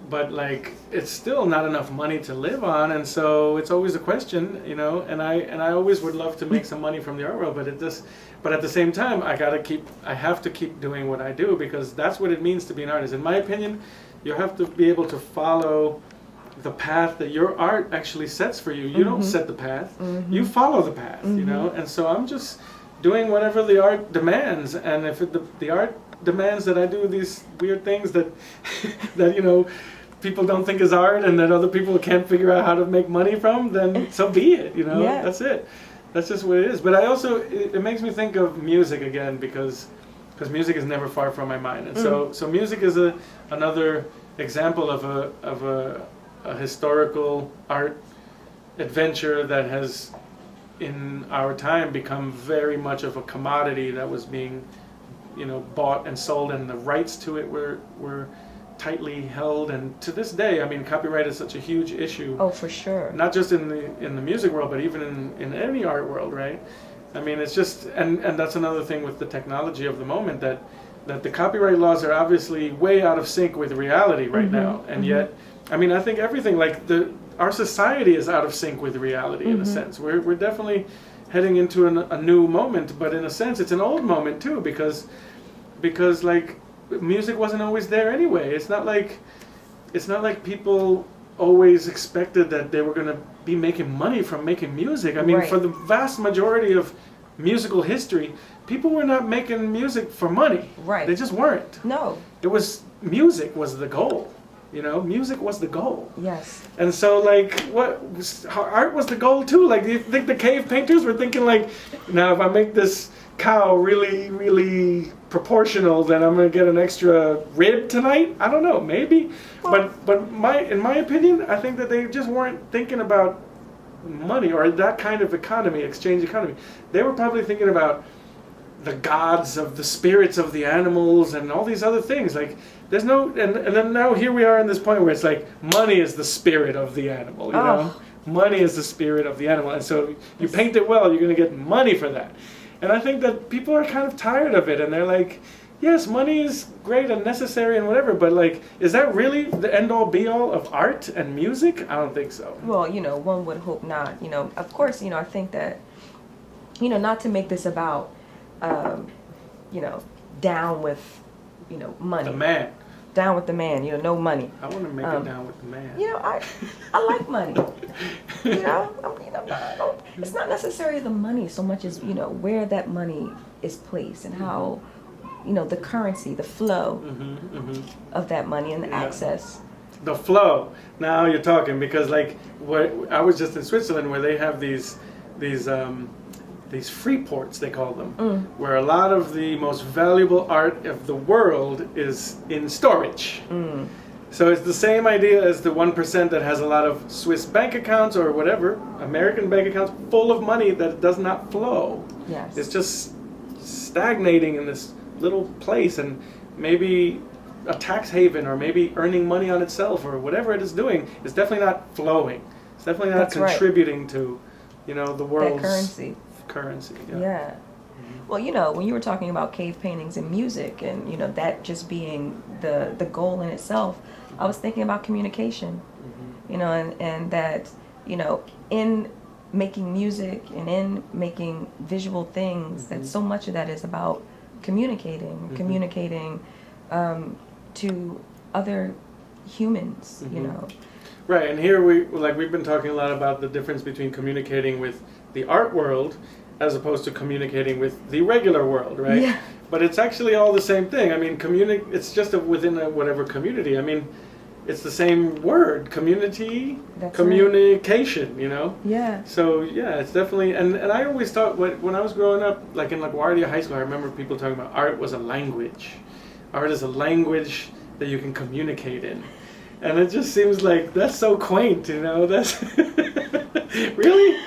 But like, it's still not enough money to live on, and so it's always a question, you know. And I always would love to make some money from the art world, but at the same time, I have to keep doing what I do, because that's what it means to be an artist. In my opinion, you have to be able to follow the path that your art actually sets for you. You don't set the path, you follow the path, you know. And so I'm just doing whatever the art demands, and if the art demands that I do these weird things that you know, people don't think is art and that other people can't figure out how to make money from, then so be it, you know. That's it. That's just what it is. But I also, it makes me think of music again, because music is never far from my mind. And so music is another example of a historical art adventure that has in our time become very much of a commodity that was being, you know, bought and sold, and the rights to it were tightly held. And to this day, I mean, copyright is such a huge issue. Oh, for sure. Not just in the music world, but even in any art world, right? I mean, it's just, and that's another thing with the technology of the moment, that the copyright laws are obviously way out of sync with reality right now. And yet, I mean, I think everything, like our society is out of sync with reality in a sense. We're definitely heading into a new moment, but in a sense it's an old moment too, because like music wasn't always there anyway. It's not like people always expected that they were going to be making money from making music. I mean, for the vast majority of musical history, people were not making music for money. Right. They just weren't. No. It was, music was the goal. You know, music was the goal. Yes. And so, like, art was the goal too. Like, do you think the cave painters were thinking, like, now if I make this cow really, really proportional, then I'm going to get an extra rib tonight. I don't know, maybe. Well, but in my opinion, I think that they just weren't thinking about money or that kind of economy, exchange economy. They were probably thinking about the gods of the spirits of the animals and all these other things. Like there's no, and then now here we are in this point where it's like money is the spirit of the animal, you know? Money is the spirit of the animal. And so you paint it well, you're going to get money for that. And I think that people are kind of tired of it, and they're like, yes, money is great and necessary and whatever, but like, is that really the end-all be-all of art and music? I don't think so. Well, one would hope not. Of course, I think that, not to make this about, down with, money. The man. Down with the man, no money. I want to make it down with the man. I like money. It's not necessarily the money so much as, where that money is placed and how, the currency, the flow of that money and the access. The flow. Now you're talking, because like I was just in Switzerland where they have these free ports, they call them, where a lot of the most valuable art of the world is in storage. So it's the same idea as the 1% that has a lot of Swiss bank accounts or whatever, American bank accounts full of money that does not flow. Yes. It's just stagnating in this little place, and maybe a tax haven, or maybe earning money on itself, or whatever it is doing. It's definitely not flowing. It's definitely not contributing to, the world's currency. Yeah. Well, when you were talking about cave paintings and music, and that just being the goal in itself, I was thinking about communication. And that in making music and in making visual things, that so much of that is about communicating to other humans. Right, and here we've been talking a lot about the difference between communicating with the art world as opposed to communicating with the regular world, right? Yeah. But it's actually all the same thing. I mean, it's just within whatever community. I mean, it's the same word, community, communication, Yeah. So, yeah, it's definitely, and I always thought, when I was growing up, like in LaGuardia High School, I remember people talking about art was a language. Art is a language that you can communicate in. And it just seems like that's so quaint, that's really,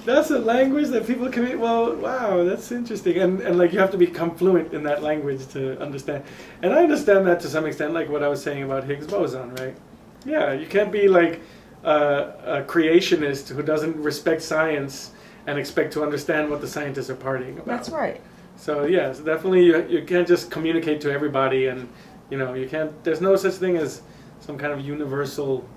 that's a language that people can. Well, wow, that's interesting, and like you have to become fluent in that language to understand. And I understand that to some extent, like what I was saying about Higgs boson, right? Yeah, you can't be like a creationist who doesn't respect science and expect to understand what the scientists are partying about. That's right. So yes, definitely you can't just communicate to everybody, and you can't. There's no such thing as some kind of universal.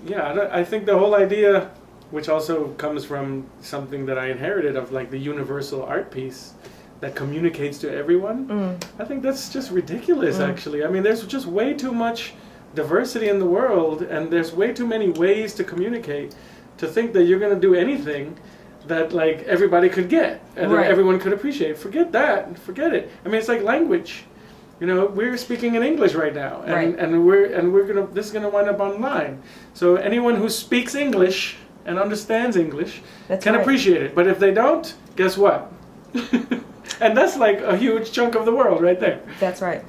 Yeah, I think the whole idea, which also comes from something that I inherited of like the universal art piece that communicates to everyone, I think that's just ridiculous, actually. I mean, there's just way too much diversity in the world, and there's way too many ways to communicate to think that you're going to do anything that like everybody could get and that everyone could appreciate. Forget that. Forget it. I mean, it's like language. We're speaking in English right now, and this is gonna wind up online. So anyone who speaks English and understands English can appreciate it. But if they don't, guess what? And that's like a huge chunk of the world right there. That's right.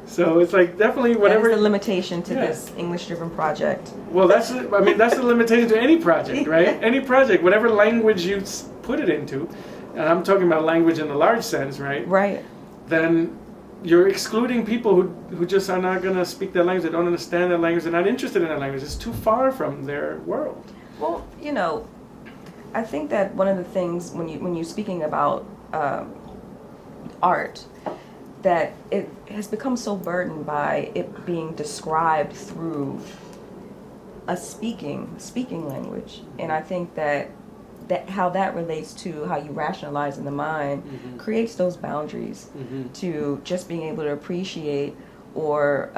So it's like definitely whatever. That's the limitation to this English-driven project. Well, that's the limitation to any project, right? Any project, whatever language you put it into, and I'm talking about language in the large sense, right? Right. Then you're excluding people who just are not going to speak that language. They don't understand that language. They're not interested in that language. It's too far from their world. Well, I think that one of the things when you're speaking about art, that it has become so burdened by it being described through a speaking language, and I think that how that relates to how you rationalize in the mind creates those boundaries to just being able to appreciate or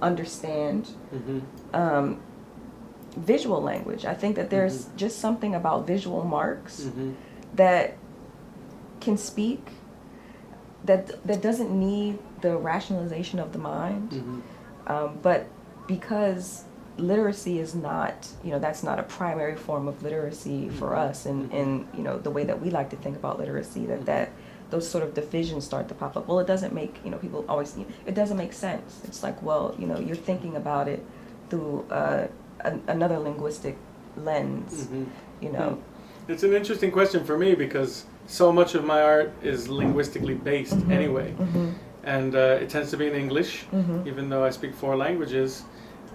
understand visual language. I think that there's just something about visual marks that can speak, that doesn't need the rationalization of the mind, but because literacy is not, that's not a primary form of literacy for us, and the way that we like to think about literacy, that those sort of divisions start to pop up. Well, it doesn't make, people always, it doesn't make sense. It's like, well, you're thinking about it through another linguistic lens, It's an interesting question for me because so much of my art is linguistically based anyway. And it tends to be in English, even though I speak 4 languages.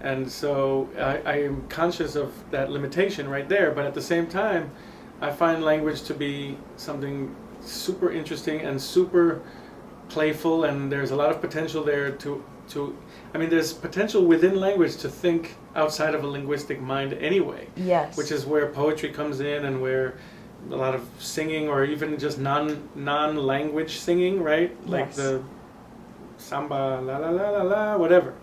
And so I am conscious of that limitation right there. But at the same time, I find language to be something super interesting and super playful. And there's a lot of potential there there's potential within language to think outside of a linguistic mind anyway. Yes. Which is where poetry comes in and where a lot of singing or even just non-language singing, right? Like Yes. the samba, la la la la la, whatever.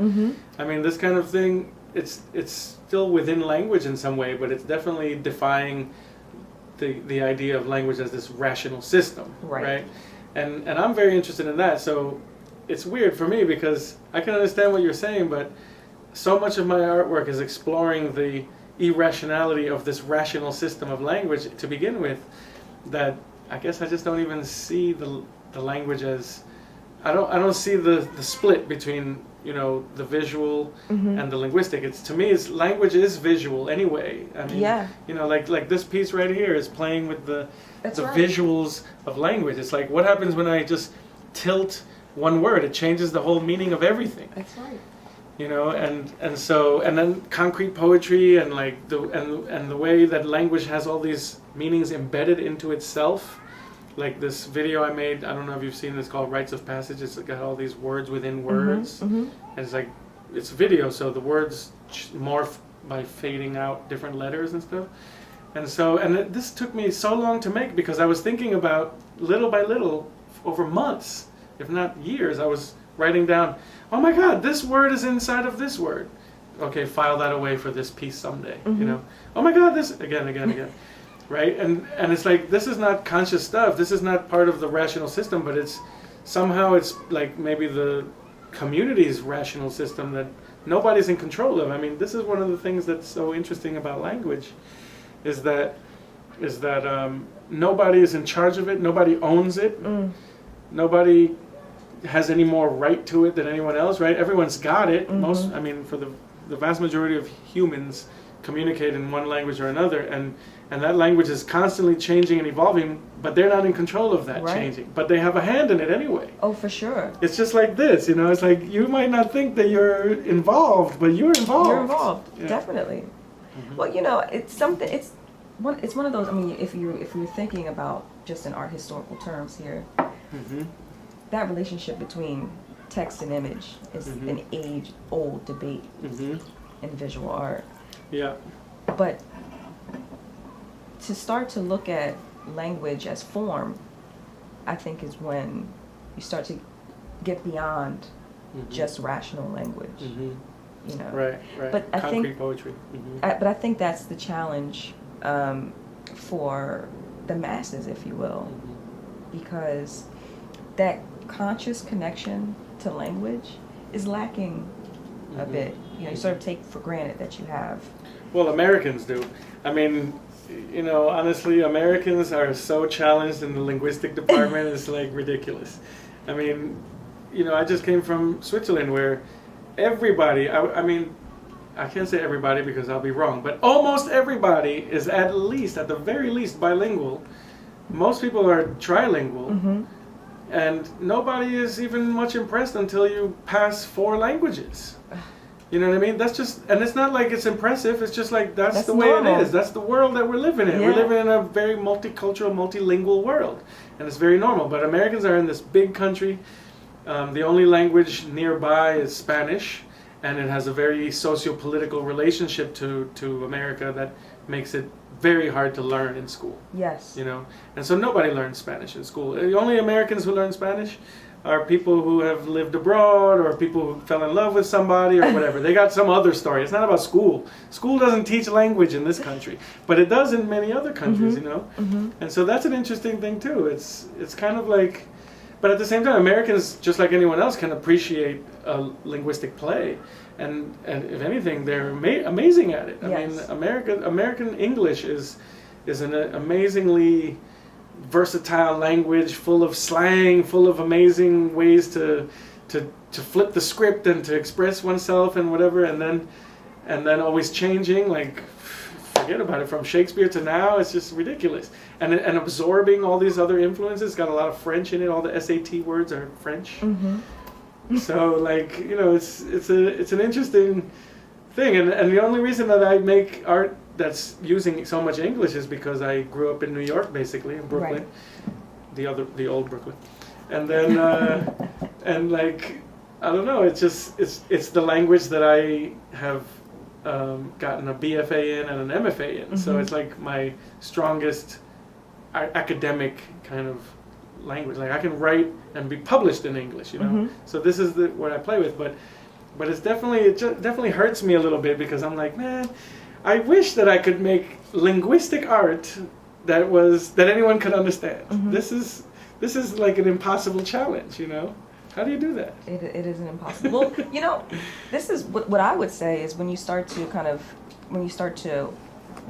I mean, this kind of thing, it's still within language in some way, but it's definitely defying the idea of language as this rational system, right? And I'm very interested in that. So it's weird for me because I can understand what you're saying, but so much of my artwork is exploring the irrationality of this rational system of language to begin with, that I guess I just don't even see the language as I don't see the split between the visual and the linguistic. To me it's language is visual anyway. I mean, like this piece right here is playing with the visuals of language. It's like, what happens when I just tilt one word? It changes the whole meaning of everything. That's right. And then concrete poetry and like the way that language has all these meanings embedded into itself. Like this video I made, I don't know if you've seen this, called Rites of Passage. It's got all these words within words. And it's like, it's video, so the words morph by fading out different letters and stuff. And this took me so long to make because I was thinking about, little by little, over months, if not years, I was writing down, oh my God, this word is inside of this word. Okay, file that away for this piece someday, Oh my God, this, again. Right? And it's like, this is not conscious stuff. This is not part of the rational system, but it's like maybe the community's rational system that nobody's in control of. I mean, this is one of the things that's so interesting about language, is that nobody is in charge of it. Nobody owns it. Nobody has any more right to it than anyone else, right? Everyone's got it. For the vast majority of humans communicate in one language or another, and that language is constantly changing and evolving, but they're not in control of that changing. But they have a hand in it anyway. Oh, for sure. It's just like this, it's like you might not think that you're involved, but you're involved. You're involved, definitely. Well, it's something. It's one of those. I mean, if you're thinking about just in art historical terms here, that relationship between text and image is an age-old debate in visual art. Yeah. But to start to look at language as form, I think is when you start to get beyond just rational language. Right. But concrete poetry. But I think that's the challenge for the masses, if you will, because that conscious connection to language is lacking a bit. You sort of take for granted that you have. Well, Americans do. I mean, honestly, Americans are so challenged in the linguistic department, it's like ridiculous. I mean, I just came from Switzerland where everybody, I can't say everybody because I'll be wrong, but almost everybody is at the very least bilingual. Most people are trilingual. And nobody is even much impressed until you pass 4 languages. You know what I mean? That's just, and it's not like it's impressive. It's just like that's the way normal. it is. That's the world that we're living in. Yeah. We're living in a very multicultural, multilingual world, and it's very normal. But Americans are in this big country. The only language nearby is Spanish, and it has a very socio-political relationship to America that makes it very hard to learn in school. Yes. And so nobody learns Spanish in school. The only Americans who learn Spanish are people who have lived abroad or people who fell in love with somebody or whatever. They got some other story. It's not about school. School doesn't teach language in this country, but it does in many other countries, And so that's an interesting thing too. It's kind of like, but at the same time, Americans, just like anyone else, can appreciate a linguistic play. And if anything, they're amazing at it. Yes. I mean, American English is an amazingly versatile language, full of slang, full of amazing ways to flip the script and to express oneself and whatever, and then always changing. Like, forget about it. From Shakespeare to now, it's just ridiculous. And absorbing all these other influences. Got a lot of French in it. All the SAT words are French. So like, you know, it's an interesting thing. And the only reason that I make art that's using so much English is because I grew up in New York, basically, in Brooklyn, Right. the old Brooklyn, and then and like, I don't know, it's the language that I have gotten a BFA in and an MFA in, so it's like my strongest academic kind of language. Like, I can write and be published in English, you know. So this is what I play with, but it's definitely hurts me a little bit, because I'm like, man, I wish that I could make linguistic art that anyone could understand. This is like an impossible challenge, you know. How do you do that? It isn't impossible. Well, you know, this is what I would say is when you start to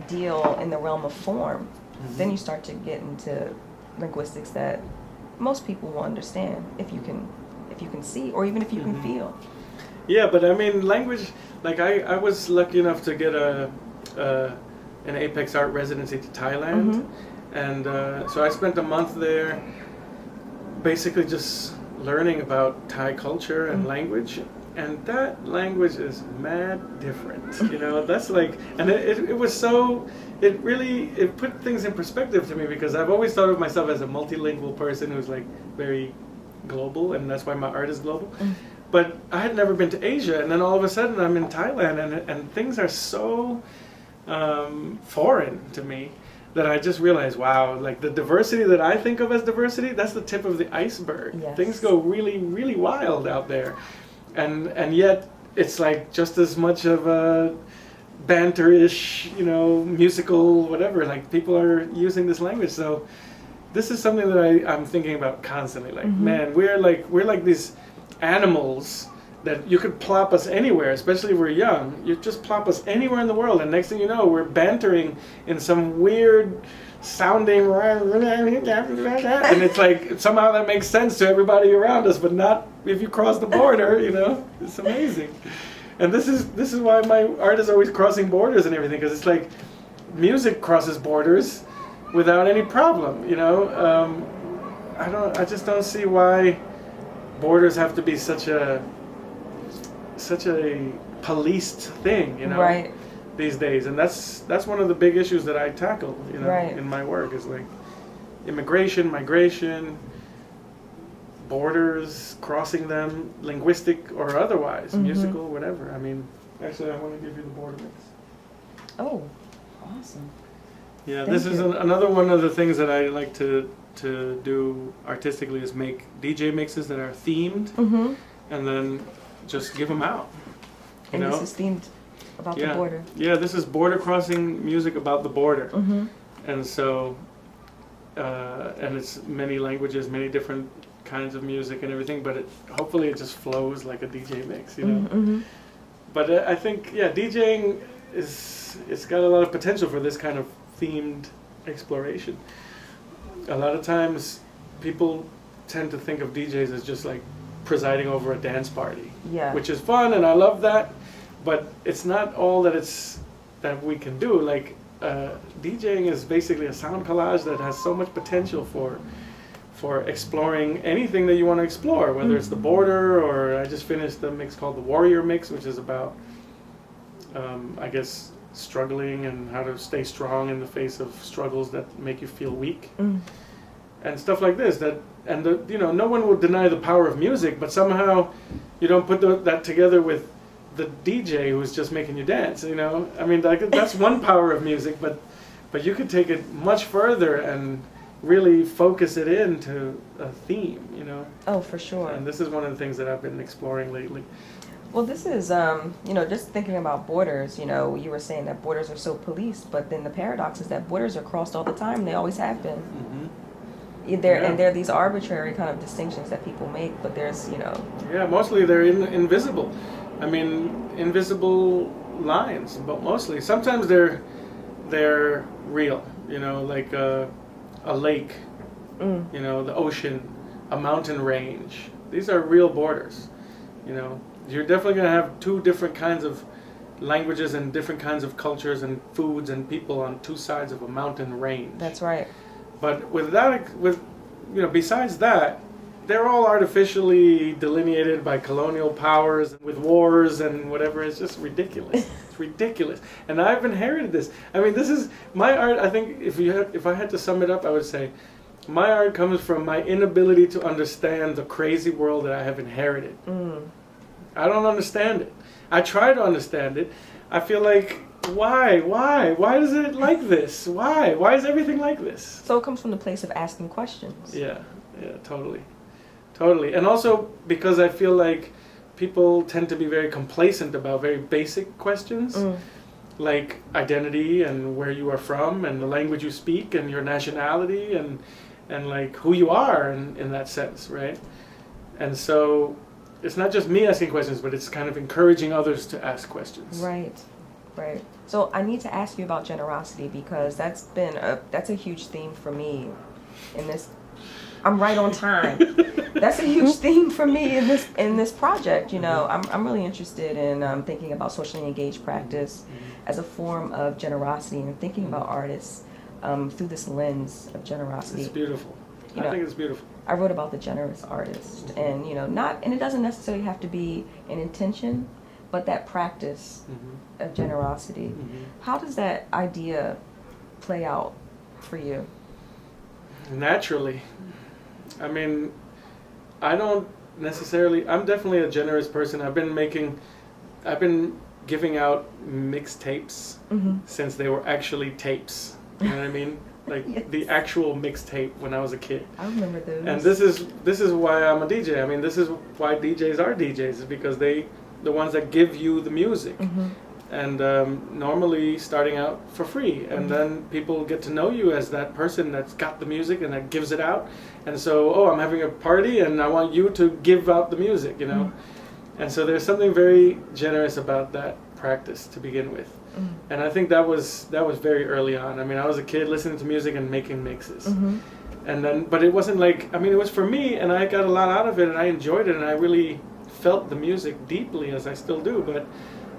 deal in the realm of form, then you start to get into linguistics that most people will understand if you can see, or even if you can feel. Yeah, but I mean, language, like I was lucky enough to get an Apex Art Residency to Thailand, and so I spent a month there basically just learning about Thai culture and language, and that language is mad different, you know. That's like, and it was so, it put things in perspective to me, because I've always thought of myself as a multilingual person who's like very global, and that's why my art is global. But I had never been to Asia, and then all of a sudden I'm in Thailand, and things are so foreign to me that I just realized, wow, like the diversity that I think of as diversity, that's the tip of the iceberg. Yes. Things go really, really wild out there. And yet it's like just as much of a banterish, you know, musical, whatever, like people are using this language. So this is something that I'm thinking about constantly. Like, man, we're like these animals that you could plop us anywhere, especially if we're young. You just plop us anywhere in the world, and next thing you know, we're bantering in some weird sounding, and it's like somehow that makes sense to everybody around us, but not if you cross the border, you know. It's amazing. And this is why my art is always crossing borders and everything, because it's like music crosses borders without any problem, you know. I just don't see why borders have to be such a policed thing, you know, Right. these days. And that's one of the big issues that I tackle, you know, Right. in my work, is like immigration, migration, borders, crossing them, linguistic or otherwise, musical, whatever. I mean, actually, I want to give you the border mix. Oh, awesome. Yeah, Thank this is you. another one of the things that I like to do artistically, is make DJ mixes that are themed, and then just give them out. You And know? this is themed about the border. Yeah, this is border crossing music about the border, and so and it's many languages, many different kinds of music and everything. But hopefully it just flows like a DJ mix, you know. But I think, yeah, DJing it's got a lot of potential for this kind of themed exploration. A lot of times people tend to think of DJs as just like presiding over a dance party, Yeah. which is fun, and I love that, but it's not all that we can do. Like, DJing is basically a sound collage that has so much potential for exploring anything that you want to explore, whether it's the border, or I just finished a mix called the Warrior Mix, which is about I guess struggling and how to stay strong in the face of struggles that make you feel weak, and stuff like this. You know, no one will deny the power of music, but somehow you don't put that together with the DJ who's just making you dance. You know, I mean, that's one power of music, but you could take it much further and really focus it into a theme. You know. Oh, for sure. And this is one of the things that I've been exploring lately. Well, this is, you know, just thinking about borders, you know, you were saying that borders are so policed, but then the paradox is that borders are crossed all the time. They always have been. And there are these arbitrary kind of distinctions that people make, but there's, you know. Yeah, mostly they're invisible. I mean, invisible lines, but mostly. Sometimes they're real, you know, like a lake you know, the ocean, a mountain range. These are real borders, you know. You're definitely going to have two different kinds of languages and different kinds of cultures and foods and people on two sides of a mountain range. That's right. But besides that, they're all artificially delineated by colonial powers with wars and whatever. It's just ridiculous. It's ridiculous. And I've inherited this. I mean, this is my art. I think if I had to sum it up, I would say my art comes from my inability to understand the crazy world that I have inherited. I don't understand it. I try to understand it. I feel like, why is it like this? Why is everything like this? So it comes from the place of asking questions. Yeah, totally. And also because I feel like people tend to be very complacent about very basic questions, like identity and where you are from and the language you speak and your nationality and like who you are in that sense, right? And so it's not just me asking questions, but it's kind of encouraging others to ask questions. Right. So I need to ask you about generosity, because that's a huge theme for me in this. I'm right on time. That's a huge theme for me in this project. You know, I'm really interested in thinking about socially engaged practice as a form of generosity and thinking about artists through this lens of generosity. It's beautiful. I think it's beautiful. I wrote about the generous artist, and and it doesn't necessarily have to be an intention, but that practice of generosity. How does that idea play out for you? Naturally. I mean, I'm definitely a generous person. I've been giving out mixtapes since they were actually tapes. You know what I mean? Like Yes. the actual mixtape when I was a kid. I remember those. And this is why I'm a DJ. I mean, this is why DJs are DJs, is because the ones that give you the music. And normally starting out for free, and then people get to know you as that person that's got the music and that gives it out. And so, I'm having a party and I want you to give out the music, you know. And so there's something very generous about that practice to begin with. And I think that was very early on. I mean, I was a kid listening to music and making mixes. And then, but it wasn't like, I mean, it was for me, and I got a lot out of it, and I enjoyed it, and I really felt the music deeply, as I still do.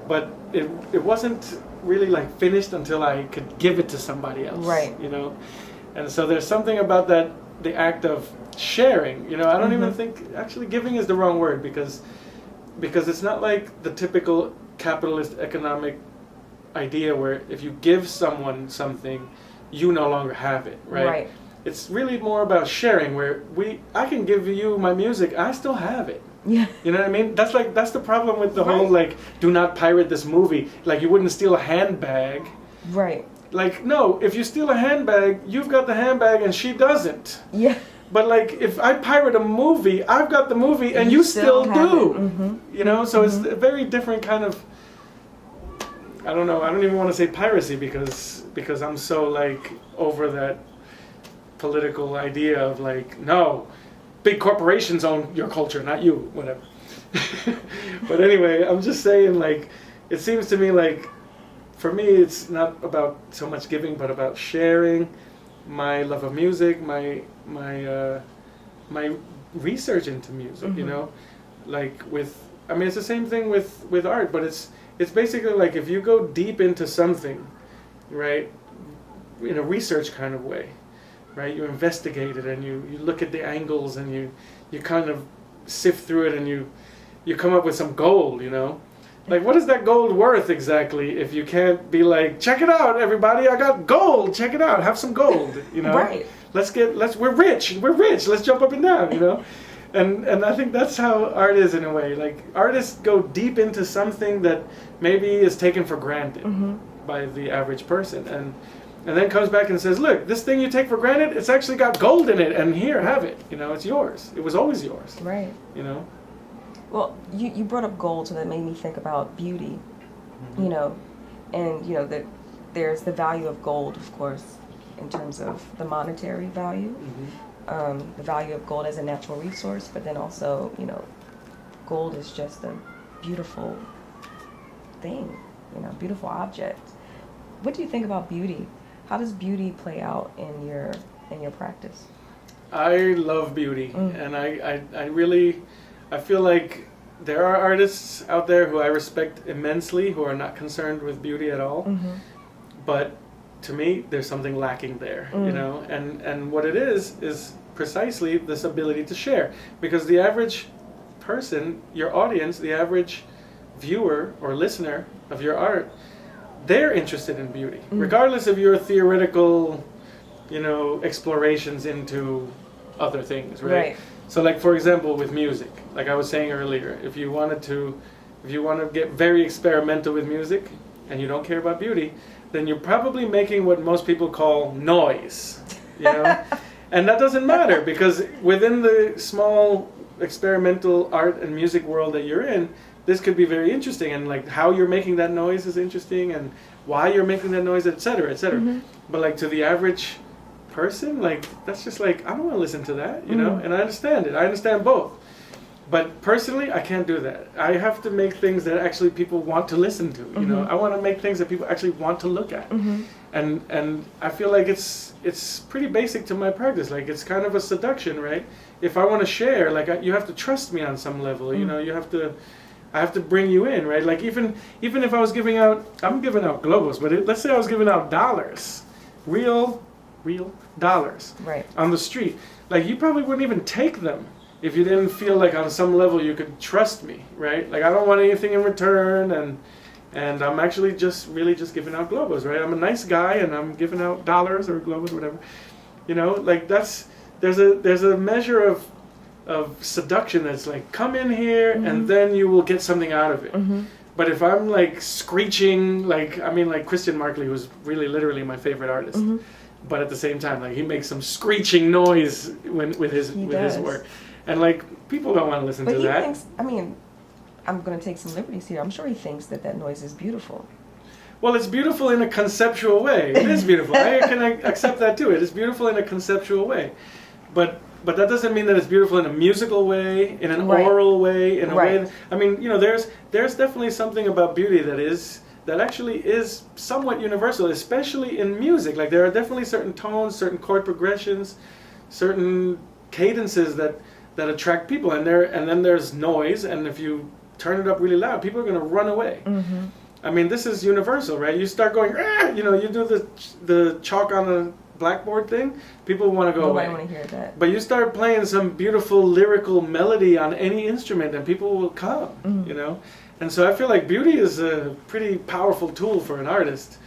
But it wasn't really like finished until I could give it to somebody else. Right. You know? And so there's something about that, the act of sharing. You know, I don't even think, actually giving is the wrong word, because it's not like the typical capitalist economic idea where if you give someone something, you no longer have it, right? It's really more about sharing, where I can give you my music, I still have it. Yeah. You know what I mean? That's the problem with the whole, like, do not pirate this movie. Like, you wouldn't steal a handbag. Right. Like, no, if you steal a handbag, you've got the handbag and she doesn't. Yeah. But like, if I pirate a movie, I've got the movie and you still do. You know, so it's a very different kind of, I don't know, I don't even want to say piracy because I'm so like over that political idea of like, no, big corporations own your culture, not you, whatever. But anyway, I'm just saying, like, it seems to me like, for me, it's not about so much giving, but about sharing my love of music, my research into music, you know, like I mean, it's the same thing with art, but it's basically like if you go deep into something, right, in a research kind of way, right, you investigate it and you look at the angles and you kind of sift through it and you come up with some gold, you know. Like, what is that gold worth exactly if you can't be like, check it out, everybody, I got gold, check it out, have some gold, you know? Right. We're rich, let's jump up and down, you know? And I think that's how art is in a way. Like, artists go deep into something that maybe is taken for granted by the average person, and then comes back and says, look, this thing you take for granted, it's actually got gold in it, and here, have it, you know, it's yours. It was always yours. Right. You know? Well, you brought up gold, so that made me think about beauty, you know, and, you know, that there's the value of gold, of course, in terms of the monetary value, the value of gold as a natural resource, but then also, you know, gold is just a beautiful thing, you know, beautiful object. What do you think about beauty? How does beauty play out in your practice? I love beauty, and I really, I feel like there are artists out there who I respect immensely who are not concerned with beauty at all. But to me, there's something lacking there, you know, and what it is precisely this ability to share, because the average person, your audience, the average viewer or listener of your art, they're interested in beauty, regardless of your theoretical, you know, explorations into other things, right? So like, for example, with music, like I was saying earlier, if you want to get very experimental with music and you don't care about beauty, then you're probably making what most people call noise, you know? And that doesn't matter, because within the small experimental art and music world that you're in, this could be very interesting, and like how you're making that noise is interesting, and why you're making that noise, etc., etc. But like to the average person, like that's just like, I don't want to listen to that, you know? And I understand it. I understand both. But personally, I can't do that. I have to make things that actually people want to listen to, you know? I want to make things that people actually want to look at. And I feel like it's pretty basic to my practice. Like, it's kind of a seduction, right? If I want to share, like you have to trust me on some level, you know? I have to bring you in, right? Like even if I was I'm giving out globos, but let's say I was giving out dollars, real dollars, right, on the street. Like, you probably wouldn't even take them if you didn't feel like on some level you could trust me, right? Like, I don't want anything in return, and I'm actually just giving out globos, right? I'm a nice guy, and I'm giving out dollars or globos, whatever. You know, like there's a measure of seduction that's like, come in here and then you will get something out of it. But if I'm like screeching, like Christian Markley, who's really literally my favorite artist, but at the same time, like, he makes some screeching noise with his work, and like, people don't want to listen to that. But he thinks, I mean, I'm going to take some liberties here. I'm sure he thinks that noise is beautiful. Well, it's beautiful in a conceptual way. It is beautiful. I can accept that too. It is beautiful in a conceptual way, but that doesn't mean that it's beautiful in a musical way, in an oral way, in a way. I mean, you know, there's definitely something about beauty that actually is somewhat universal, especially in music. Like, there are definitely certain tones, certain chord progressions, certain cadences that attract people, and then there's noise, and if you turn it up really loud, people are going to run away. I mean, this is universal, right? You start going, you know, you do the chalk on a blackboard thing, people want to go away. Nobody want to hear that. But you start playing some beautiful lyrical melody on any instrument, and people will come, you know? And so I feel like beauty is a pretty powerful tool for an artist.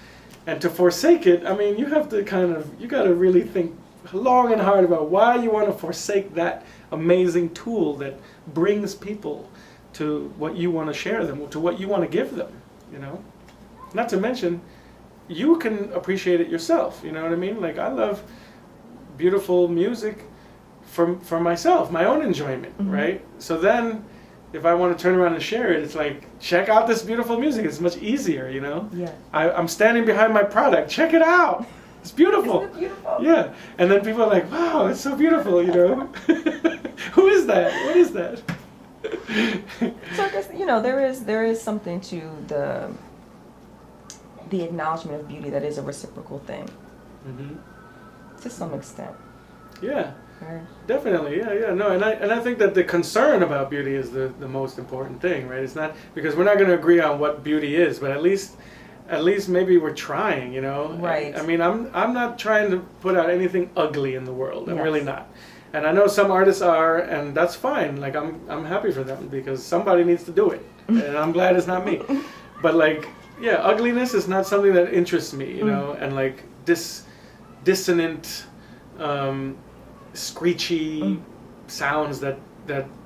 And to forsake it, I mean, you got to really think long and hard about why you want to forsake that amazing tool that brings people to what you want to share them, to what you want to give them, you know? Not to mention, you can appreciate it yourself, you know what I mean? Like, I love beautiful music for myself, my own enjoyment, right? So then, if I want to turn around and share it, it's like, check out this beautiful music. It's much easier, you know? Yeah. I'm standing behind my product. Check it out. It's beautiful. Isn't it beautiful? Yeah. And then people are like, wow, it's so beautiful, you know? Who is that? What is that? So I guess, you know, there is something to the acknowledgement of beauty that is a reciprocal thing. To some extent. Yeah. Right. Definitely, yeah. No, and I think that the concern about beauty is the most important thing, right? It's not, because we're not going to agree on what beauty is, but at least maybe we're trying, you know? Right. I mean, I'm not trying to put out anything ugly in the world. I'm really not. And I know some artists are, and that's fine. Like, I'm happy for them, because somebody needs to do it. And I'm glad it's not me. But like, yeah, ugliness is not something that interests me, you know? And like dissonant, screechy sounds that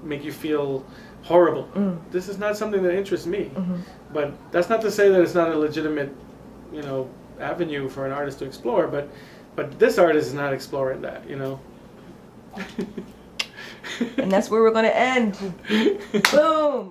make you feel horrible. This is not something that interests me. But that's not to say that it's not a legitimate, you know, avenue for an artist to explore. But this artist is not exploring that, you know. And that's where we're going to end. Boom.